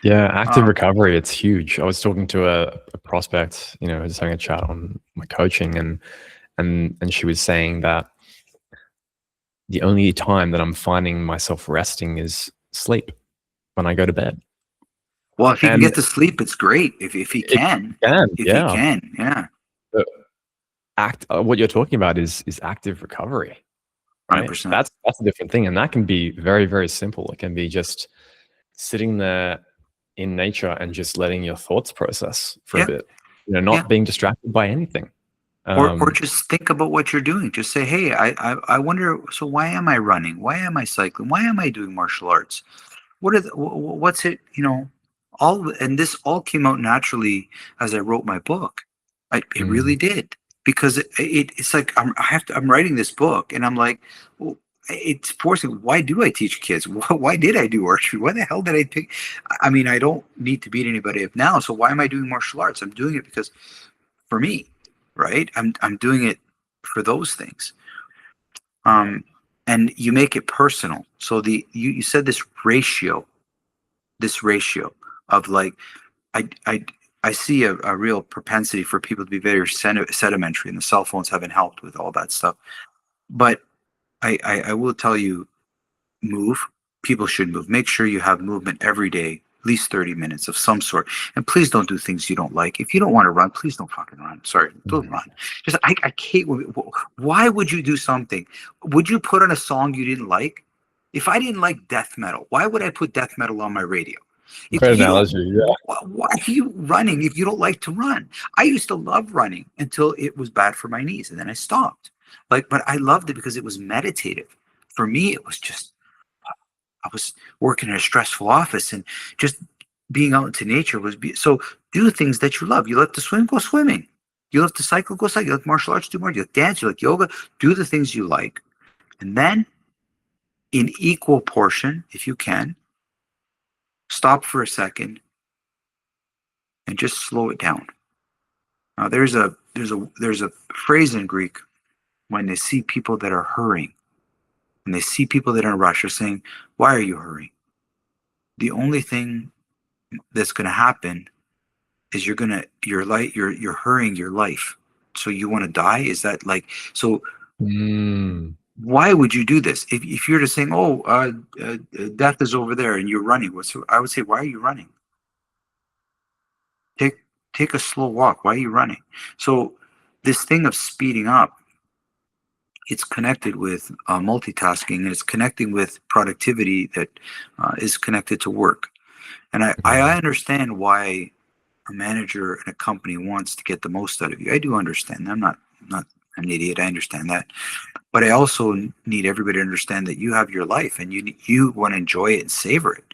yeah, active recovery, it's huge. I was talking to a prospect, just having a chat on my coaching, and she was saying that the only time that I'm finding myself resting is sleep. when I go to bed. Well, if he can And get to sleep, it's great. If he it can, can, if he yeah. can, yeah, What you're talking about is active recovery, right? 100%. That's a different thing, and that can be very, very simple. It can be just sitting there in nature and just letting your thoughts process for a Yeah, bit. yeah. Not being distracted by anything. Or just think about what you're doing. Just say, hey, I wonder. So why am I running? Why am I cycling? Why am I doing martial arts? What's it? And this all came out naturally as I wrote my book. It really Mm, did, because it's like I'm writing this book, and I'm like, well, it's forcing. Why do I teach kids? Why did I do archery? Why the hell did I pick? I mean, I don't need to beat anybody up now. So why am I doing martial arts? I'm doing it because for me, right? I'm doing it for those things. Um, and you make it personal. So you said this ratio of like I I I see a real propensity for people to be very sedimentary, and the cell phones haven't helped with all that stuff. But I will tell you, move. People should move. Make sure you have movement every day, at least 30 minutes of some sort. And please don't do things you don't like. If you don't want to run, please don't fucking run. Sorry, don't mhm. run. Just I can't. Why would you do something? Would you put on a song you didn't like? If I didn't like death metal, why would I put death metal on my radio? If Great you don't, analogy. Yeah. why are you running if you don't like to run? I used to love running until it was bad for my knees, and then I stopped. But I loved it because it was meditative. For me, it was just I was working in a stressful office, and just being out into nature so do things that you love. You love to swim, go swimming. You love to cycle, go cycle. You like martial arts, do more. You like dance, you like yoga, do the things you like. And then in equal portion, if you can, stop for a second and just slow it down. Now there's a phrase in Greek when they see people that are hurrying, and they see people that are in a rush, are saying, why are you hurrying? The only thing that's gonna happen is you're hurrying your life. So you want to die? Is that like so? Mm, Why would you do this? If you're just saying, oh, death is over there and you're running, I would say, why are you running? Take take a slow walk. Why are you running? So this thing of speeding up, it's connected with multitasking, and it's connecting with productivity that is connected to work. And I mm, understand why a manager in a company wants to get the most out of you. I do understand. I'm not an idiot. I understand that. But I also need everybody to understand that you have your life, and you want to enjoy it and savor it.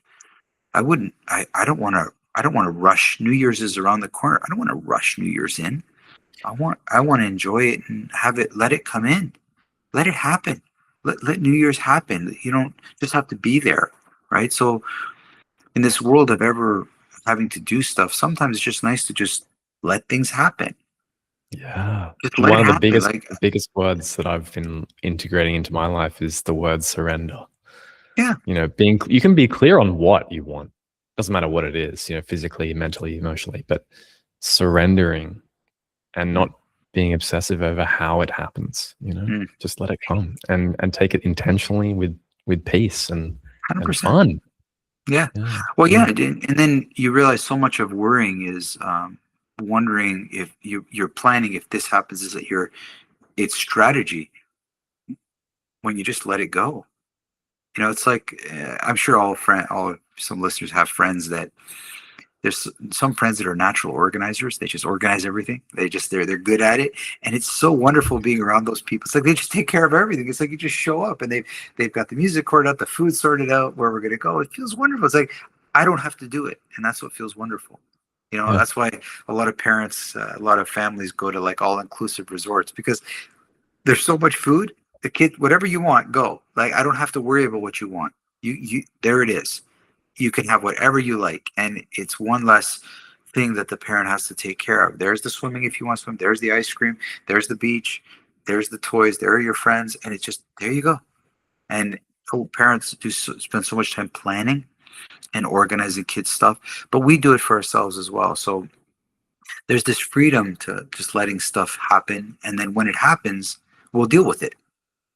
I wouldn't. I don't want to. I don't want to rush. New Year's is around the corner. I don't want to rush New Year's in. I want to enjoy it and have it. Let it come in. Let it happen. Let New Year's happen. You don't just have to be there, right? So in this world of ever having to do stuff, sometimes it's just nice to just let things happen. yeah. Just let One it of the happen. biggest Like, biggest words that I've been integrating into my life is the word surrender. yeah, You can be clear on what you want. Doesn't matter what it is, physically, mentally, emotionally, but surrendering and mm, not being obsessive over how it happens, mm, just let it come and take it intentionally with peace and 100%. fun. Yeah. Yeah. Well, Yeah. yeah. And then you realize so much of worrying is wondering if you're planning, if this happens, is that it's strategy when you just let it go. It's like I'm sure some listeners have friends that there's some friends that are natural organizers. They just organize everything. They're good at it, and it's so wonderful being around those people. It's like they just take care of everything. It's like you just show up, and they've got the music sorted out, the food sorted out, where we're gonna go. It feels wonderful. It's like I don't have to do it, and that's what feels wonderful. Yeah. That's why a lot of parents, a lot of families go to like all inclusive resorts, because there's so much food. The kid, whatever you want, go. Like I don't have to worry about what you want. You there it is. You can have whatever you like, and it's one less thing that the parent has to take care of. There's the swimming if you want to swim. There's the ice cream. There's the beach. There's the toys. There are your friends, and it's just there you go. And parents spend so much time planning and organizing kids stuff, but we do it for ourselves as well. So there's this freedom to just letting stuff happen, and then when it happens, we'll deal with it.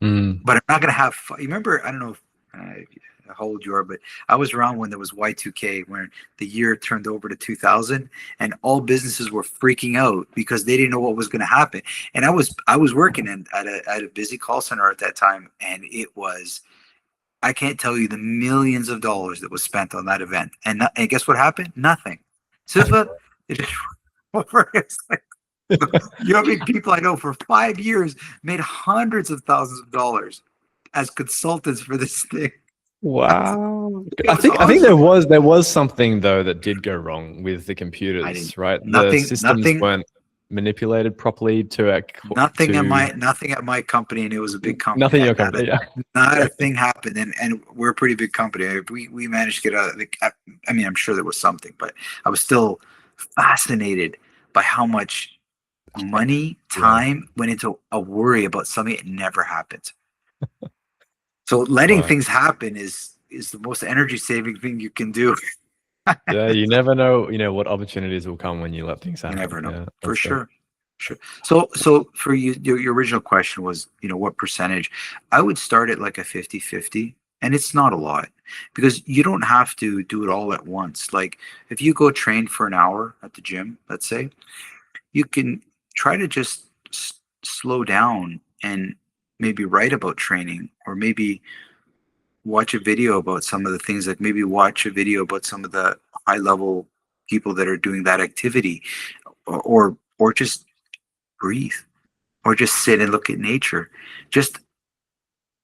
Mm. But I'm not going to have fun. You remember, I don't know if how old you are, but I was around when there was Y2K, when the year turned over to 2000, and all businesses were freaking out because they didn't know what was going to happen. And I was working at a busy call center at that time, and it was, I can't tell you the millions of dollars that was spent on that event. And guess what happened? Nothing. Super. It just it's like, you know how many people I know for 5 years made hundreds of thousands of dollars as consultants for this thing. Wow. It I was think there awesome. was something though that did go wrong with the I computers, didn't. right? The Nothing. systems Nothing. weren't manipulated properly to Nothing at my company, and it was a big company. nothing in your Not a company. Yeah. not a thing happened, and we're a pretty big company. We managed to get out. I mean, I'm sure there was something, but I was still fascinated by how much money, Yeah. time went into a worry about something that never happened. So letting Right. things happen is the most energy saving thing you can do. Yeah, you never know, what opportunities will come when you let things You happen. never know, Yeah, for that's great. sure. Sure. So for you, your original question was, what percentage? I would start at like a 50-50, and it's not a lot because you don't have to do it all at once. Like if you go train for an hour at the gym, let's say, you can try to just slow down and maybe write about training, or maybe watch a video about some of the things, like maybe watch a video about some of the high level people that are doing that activity, or just breathe, or just sit and look at nature. Just,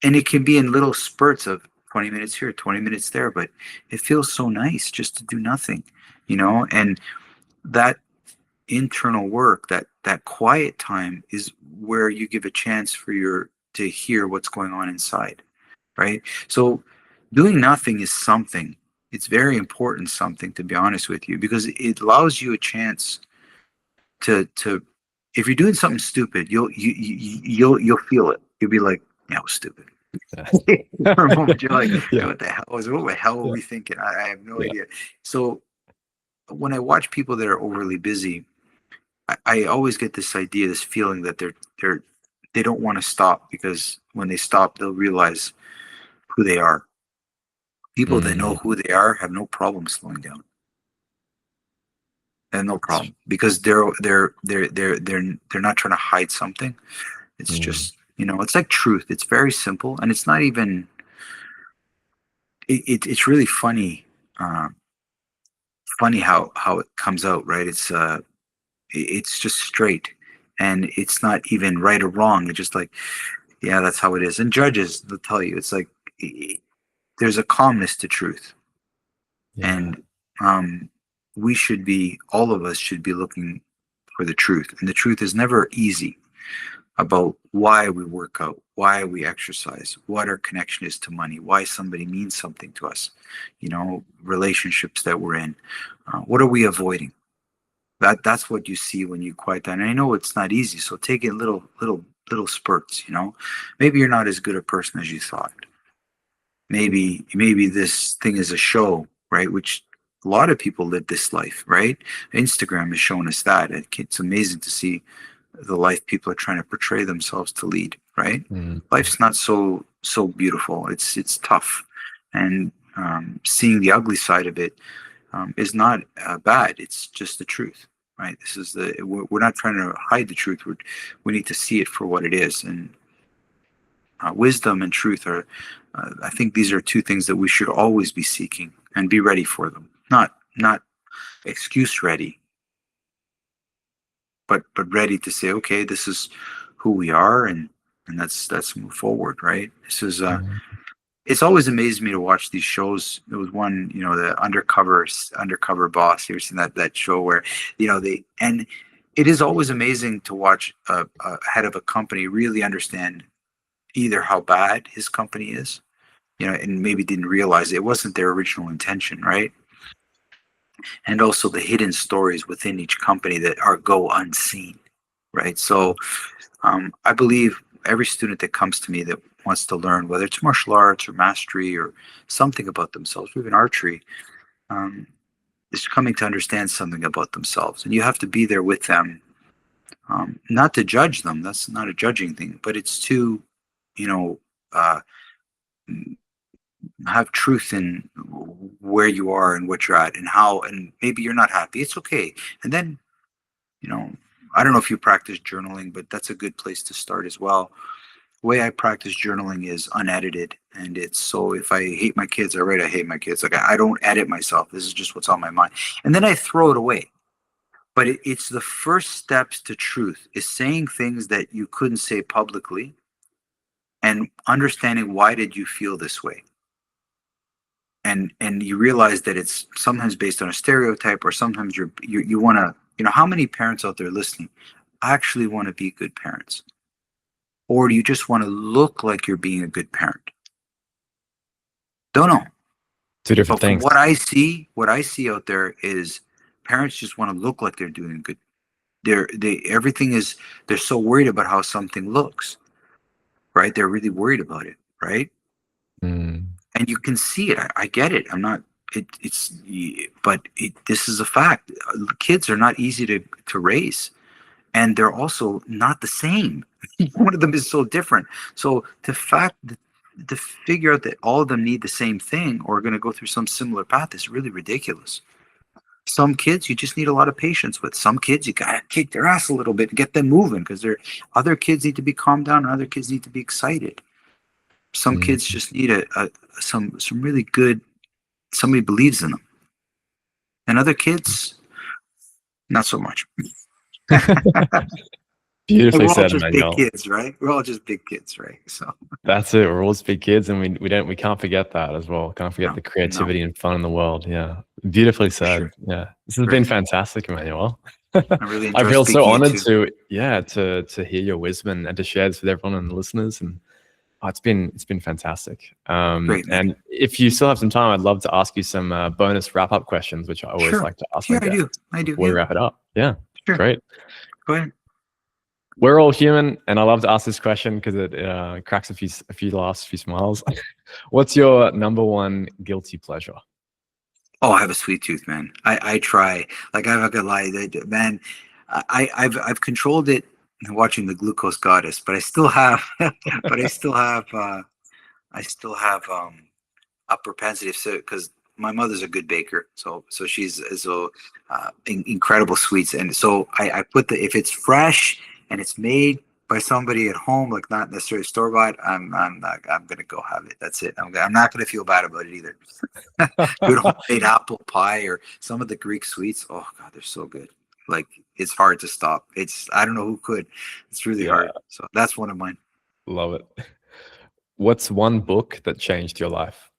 and it can be in little spurts of 20 minutes here, 20 minutes there, but it feels so nice just to do nothing, and that internal work, that quiet time, is where you give a chance for your to hear what's going on inside, right? So doing nothing is something, it's very important, something, to be honest with you, because it allows you a chance to if you're doing something stupid, you'll feel it. You'll be like, yeah, it was stupid. For a moment, you're like, Yeah. hey, what the hell were Yeah. we thinking? I have no Yeah. idea. So when I watch people that are overly busy, I always get this idea, this feeling that they don't want to stop, because when they stop, they'll realize who they are. People that know Mm, who they are have no problem slowing down. They have no that's- problem, because they're not trying to hide something. It's mm, just, it's like truth. It's very simple, and it's not even. It's really funny. Uh, Funny how it comes out, right? It's just straight, and it's not even right or wrong. It's just like, yeah, that's how it is. And judges, they'll tell you, it's like, there's a calmness to truth, yeah. and we should be, all of us should be looking for the truth, and the truth is never easy, about why we work out, why we exercise, what our connection is to money, why somebody means something to us, relationships that we're in. What are we avoiding? That's what you see when you quiet down. And I know it's not easy, so take it little spurts. Maybe you're not as good a person as you thought. Maybe this thing is a show, right? Which a lot of people live this life, right? Instagram has shown us that. It's amazing to see the life people are trying to portray themselves to lead, right? Mm, Life's not so beautiful. It's tough, and seeing the ugly side of it is not bad. It's just the truth, right? This is we're not trying to hide the truth. We need to see it for what it is, and wisdom and truth are. I think these are two things that we should always be seeking and be ready for them. Not excuse ready, but ready to say, okay, this is who we are, and let's move forward, right? This is mm, it's always amazed me to watch these shows. There was one, the undercover boss. You ever seen that show where, they, and it is always amazing to watch a head of a company really understand either how bad his company is, and maybe didn't realize it wasn't their original intention, right? And also the hidden stories within each company that are go unseen, right? So I believe every student that comes to me that wants to learn, whether it's martial arts or mastery or something about themselves, or even archery, um, is coming to understand something about themselves. And you have to be there with them, not to judge them. That's not a judging thing, but it's to, you know, uh, have truth in where you are and what you're at and how, and maybe you're not happy. It's okay. And then, you know, I don't know if you practice journaling, but that's a good place to start as well. The way I practice journaling is unedited, and it's so if I hate my kids, I write I hate my kids. Like I don't edit myself. This is just what's on my mind, and then I throw it away. But it's the first steps to truth is saying things that you couldn't say publicly, and understanding why did you feel this way, and you realize that it's sometimes based on a stereotype, or sometimes you want to, how many parents out there listening actually want to be good parents, or do you just want to look like you're being a good parent? Don't know. Two different But from things. what I see out there is parents just want to look like they're doing good. Everything is, they're so worried about how something looks, right? They're really worried about it, right? Mm. And you can see it. I get it. I'm not. But this is a fact. Kids are not easy to raise, and they're also not the same. One of them is so different. So to figure out that all of them need the same thing or are going to go through some similar path is really ridiculous. Some kids you just need a lot of patience with. Some kids you gotta kick their ass a little bit and get them moving because they're other kids need to be calmed down and other kids need to be excited. Some Mm. kids just need some really good, somebody believes in them, and other kids not so much. Beautifully We're all said, just big Emmanuel. kids, right? We're all just big kids, right? So That's it. We're all just big kids, and we can't forget that as well. Can't forget no, the no, creativity and fun in the world. Yeah, beautifully for said. sure. Yeah, this has been Great. fantastic, Emmanuel. I really I enjoy feel so speaking honored to you too. to hear your wisdom and to share this with everyone and the listeners. And it's been fantastic. Great, man. And if you still have some time, I'd love to ask you some bonus wrap up questions, which I always Sure. like to ask my Yeah, I do. guests I do. before we Yeah, wrap it up. Yeah, sure. great. Go ahead. We're all human, and I love to ask this question because it cracks a few laughs, a few smiles. What's your number one guilty pleasure? Oh, I have a sweet tooth, man. I try. Like I'm not gonna lie, man. I've controlled it watching the Glucose Goddess, but I still have, but I still have a propensity. So because my mother's a good baker, so she's incredible sweets, and so I put the if it's fresh and it's made by somebody at home, like not necessarily store bought, I'm gonna go have it. That's it. I'm not gonna feel bad about it either. Good homemade apple pie or some of the Greek sweets. Oh God, they're so good. Like it's hard to stop. I don't know who could. It's really Yeah, hard. So that's one of mine. love it. What's one book that changed your life?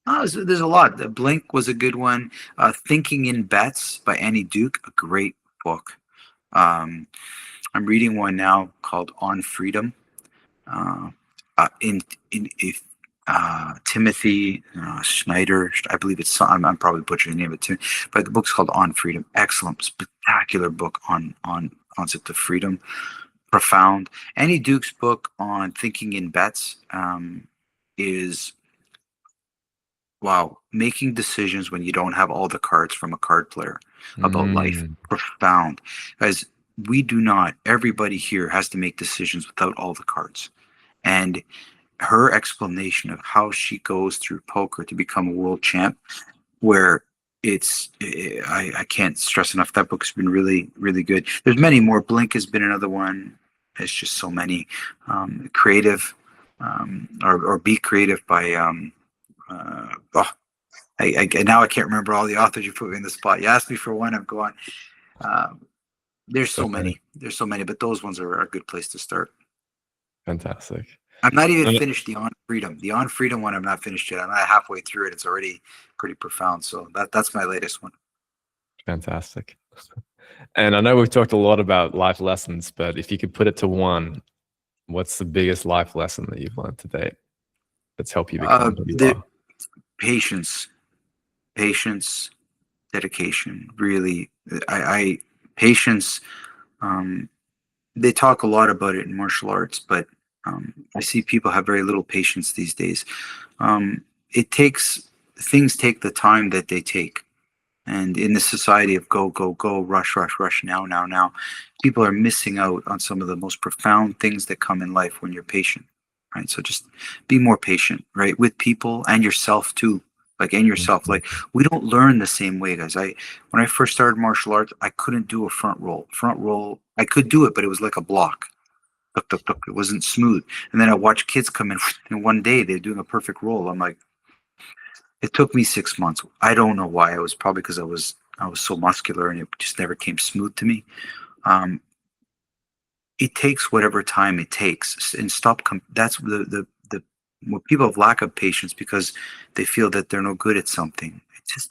Oh, there's a lot. The Blink was a good one. Thinking in Bets by Annie Duke, a great book. Um, I'm reading one now called On Freedom. Uh, in if Timothy Schneider, I believe I'm probably butchering the name of it too, but the book's called On Freedom. Excellent, spectacular book on concept of freedom. Profound. Annie Duke's book on thinking in bets is wow, making decisions when you don't have all the cards from a card player about life. Mm, Profound. As we do not, everybody here has to make decisions without all the cards. And her explanation of how she goes through poker to become a world champ, where I can't stress enough that book's been really, really good. There's many more. Blink has been another one. There's just so many. Creative, or Be Creative by oh, now I can't remember all the authors. You put me in the spot. You asked me for one. I'm going. Um, there's so so funny. many. There's so many, but those ones are a good place to start. Fantastic. I'm not even Uh, finished the On Freedom. The On Freedom one, I'm not finished yet. I'm not halfway through it. It's already pretty profound. So that's my latest one. Fantastic. And I know we've talked a lot about life lessons, but if you could put it to one, what's the biggest life lesson that you've learned to date that's helped you become who you The are? patience, patience, dedication. Really, I patience. Um, they talk a lot about it in martial arts, but I see people have very little patience these days. It takes things take the time that they take, and in the society of go go go, rush rush rush, now now now, people are missing out on some of the most profound things that come in life when you're patient. right? So just be more patient, right, with people and yourself too. Like, and yourself. Like, we don't learn the same way, guys. When I first started martial arts, I couldn't do a front roll. Front roll, I could do it, but it was like a block. Tuk, tuk, tuk. It wasn't smooth. And then I watched kids come in one day, they're doing a perfect roll. I'm like, it took me 6 months. I don't know why. It was probably because I was so muscular and it just never came smooth to me. Um, it takes whatever time it takes, and that's the what people have lack of patience because they feel that they're no good at something.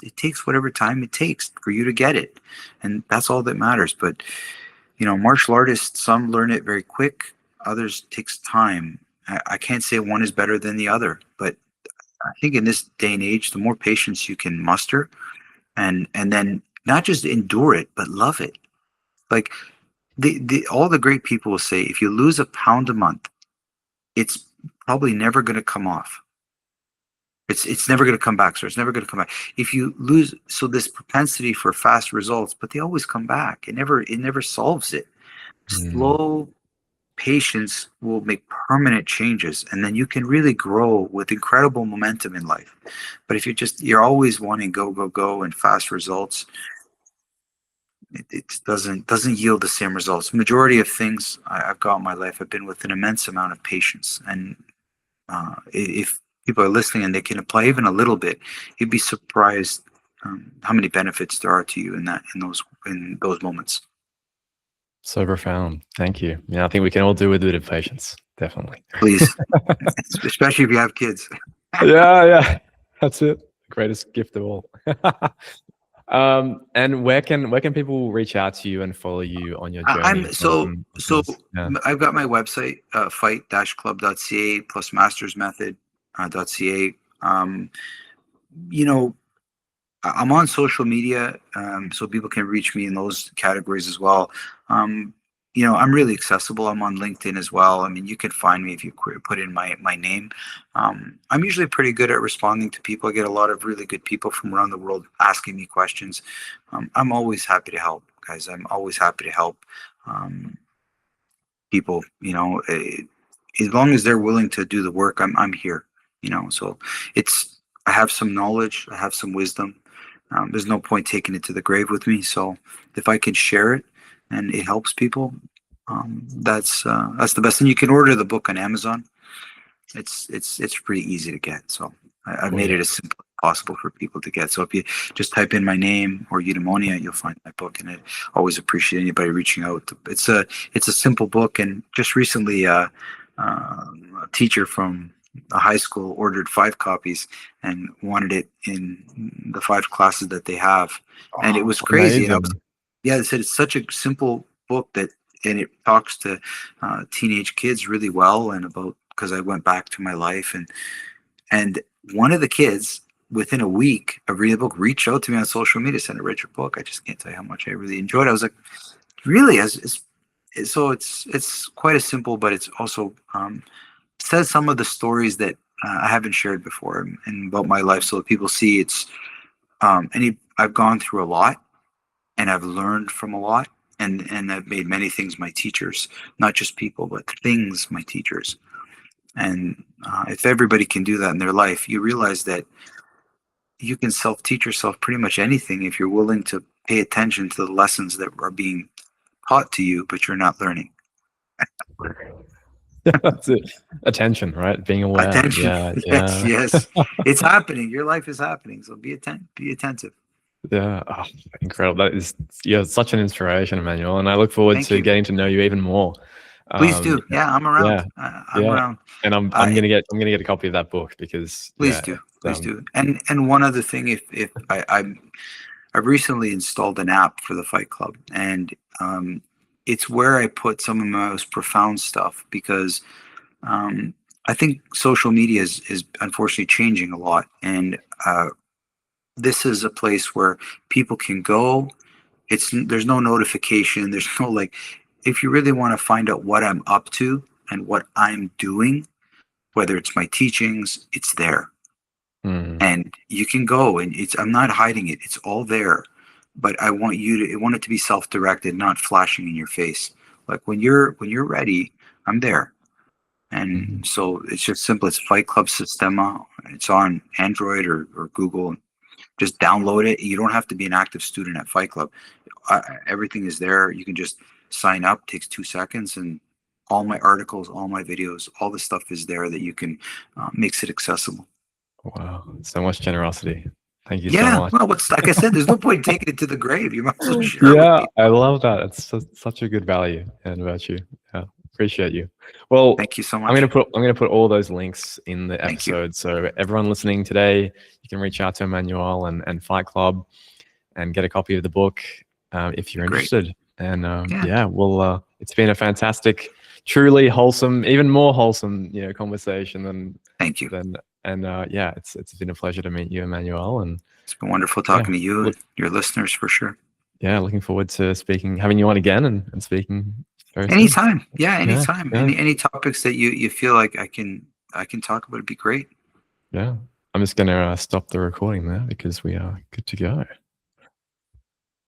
It takes whatever time it takes for you to get it, and that's all that matters. But martial artists, some learn it very quick, others takes time. I can't say one is better than the other, but I think in this day and age, the more patience you can muster, and then not just endure it but love it. Like, all the great people will say, if you lose a pound a month, it's probably never going to come off. It's never going to come back, sir. It's never going to come back. If you lose, so this propensity for fast results, but they always come back. It never solves it. Slow patience will make permanent changes, and then you can really grow with incredible momentum in life. But if you're always wanting go, go, go and fast results, it doesn't yield the same results. Majority of things I've got in my life, I've been with an immense amount of patience, and if people are listening and they can apply even a little bit, you'd be surprised how many benefits there are to you in those moments. So profound. Thank you. Yeah, I think we can all do with a bit of patience. Definitely. Please, especially if you have kids. Yeah. That's it. Greatest gift of all. And where can people reach out to you and follow you on your journey? I've got my website, fight-club.ca plus mastersmethod.ca. I'm on social media, so people can reach me in those categories as well. I'm really accessible. I'm on LinkedIn as well. I mean, you can find me if you put in my name. I'm usually pretty good at responding to people. I get a lot of really good people from around the world asking me questions. I'm always happy to help, guys. I'm always happy to help people. As long as they're willing to do the work, I'm here. So I have some knowledge, I have some wisdom. There's no point taking it to the grave with me. So if I can share it and it helps people, that's the best. And you can order the book on Amazon. It's pretty easy to get. So I've made it as simple as possible for people to get. So if you just type in my name or Eudaimonia, you'll find my book. And I always appreciate anybody reaching out. It's a simple book. And just recently, a teacher from a high school ordered 5 copies and wanted it in the 5 classes that they have. And it was crazy. They said it's such a simple book and it talks to teenage kids really well, and because I went back to my life, and one of the kids within a week of reading the book reached out to me on social media, said, "I read your book. I just can't tell you how much I really enjoyed it." I was like, really? So it's quite a simple, but it's also says some of the stories that I haven't shared before and about my life, so that people see I've gone through a lot, and I've learned from a lot, and I've made many things my teachers, not just people, but things my teachers. And if everybody can do that in their life, you realize that you can self-teach yourself pretty much anything if you're willing to pay attention to the lessons that are being taught to you, but you're not learning. That's it. Attention, right? Being aware. Attention. Yeah. Yes. It's happening. Your life is happening. So be attentive. Yeah. Oh, incredible. You're such an inspiration, Emmanuel. And I look forward to getting to know you even more. Please do. Yeah, I'm around. I'm around. And I'm gonna get a copy of that book because please do. And one other thing, if I've recently installed an app for the Fight Club, and it's where I put some of my most profound stuff, because I think social media is unfortunately changing a lot, and this is a place where people can go. There's no notification. There's no if you really want to find out what I'm up to and what I'm doing, whether it's my teachings, it's there. And you can go, and I'm not hiding it. It's all there. But I want it to be self-directed, not flashing in your face. Like when you're ready, I'm there. And so it's just simple. It's FightClub Systema. It's on Android or Google. Just download it. You don't have to be an active student at FightClub. Everything is there. You can just sign up. Takes 2 seconds, and all my articles, all my videos, all the stuff is there that you can makes it accessible. Wow, so much generosity. Thank you Yeah, so much. well, it's like I said, there's no point taking it to the grave. You might as well share it with Yeah, people. I love that. It's such a good value and virtue. Yeah, appreciate you. Well, Thank you so much. I'm gonna put all those links in the Thank you. episode. So everyone listening today, you can reach out to Emmanuel and Fight Club and get a copy of the book if you're Great. interested. And Yeah. yeah, well, it's been a fantastic, truly wholesome, even more wholesome, conversation than. Thank you. Yeah, it's been a pleasure to meet you, Emmanuel, and It's been wonderful talking to you and your listeners for sure. yeah, looking forward to having you on again and speaking very soon. Anytime. Yeah, anytime. Yeah. Any topics that you feel like I can talk about, it'd be great. Yeah, I'm just gonna stop the recording there because we are good to go.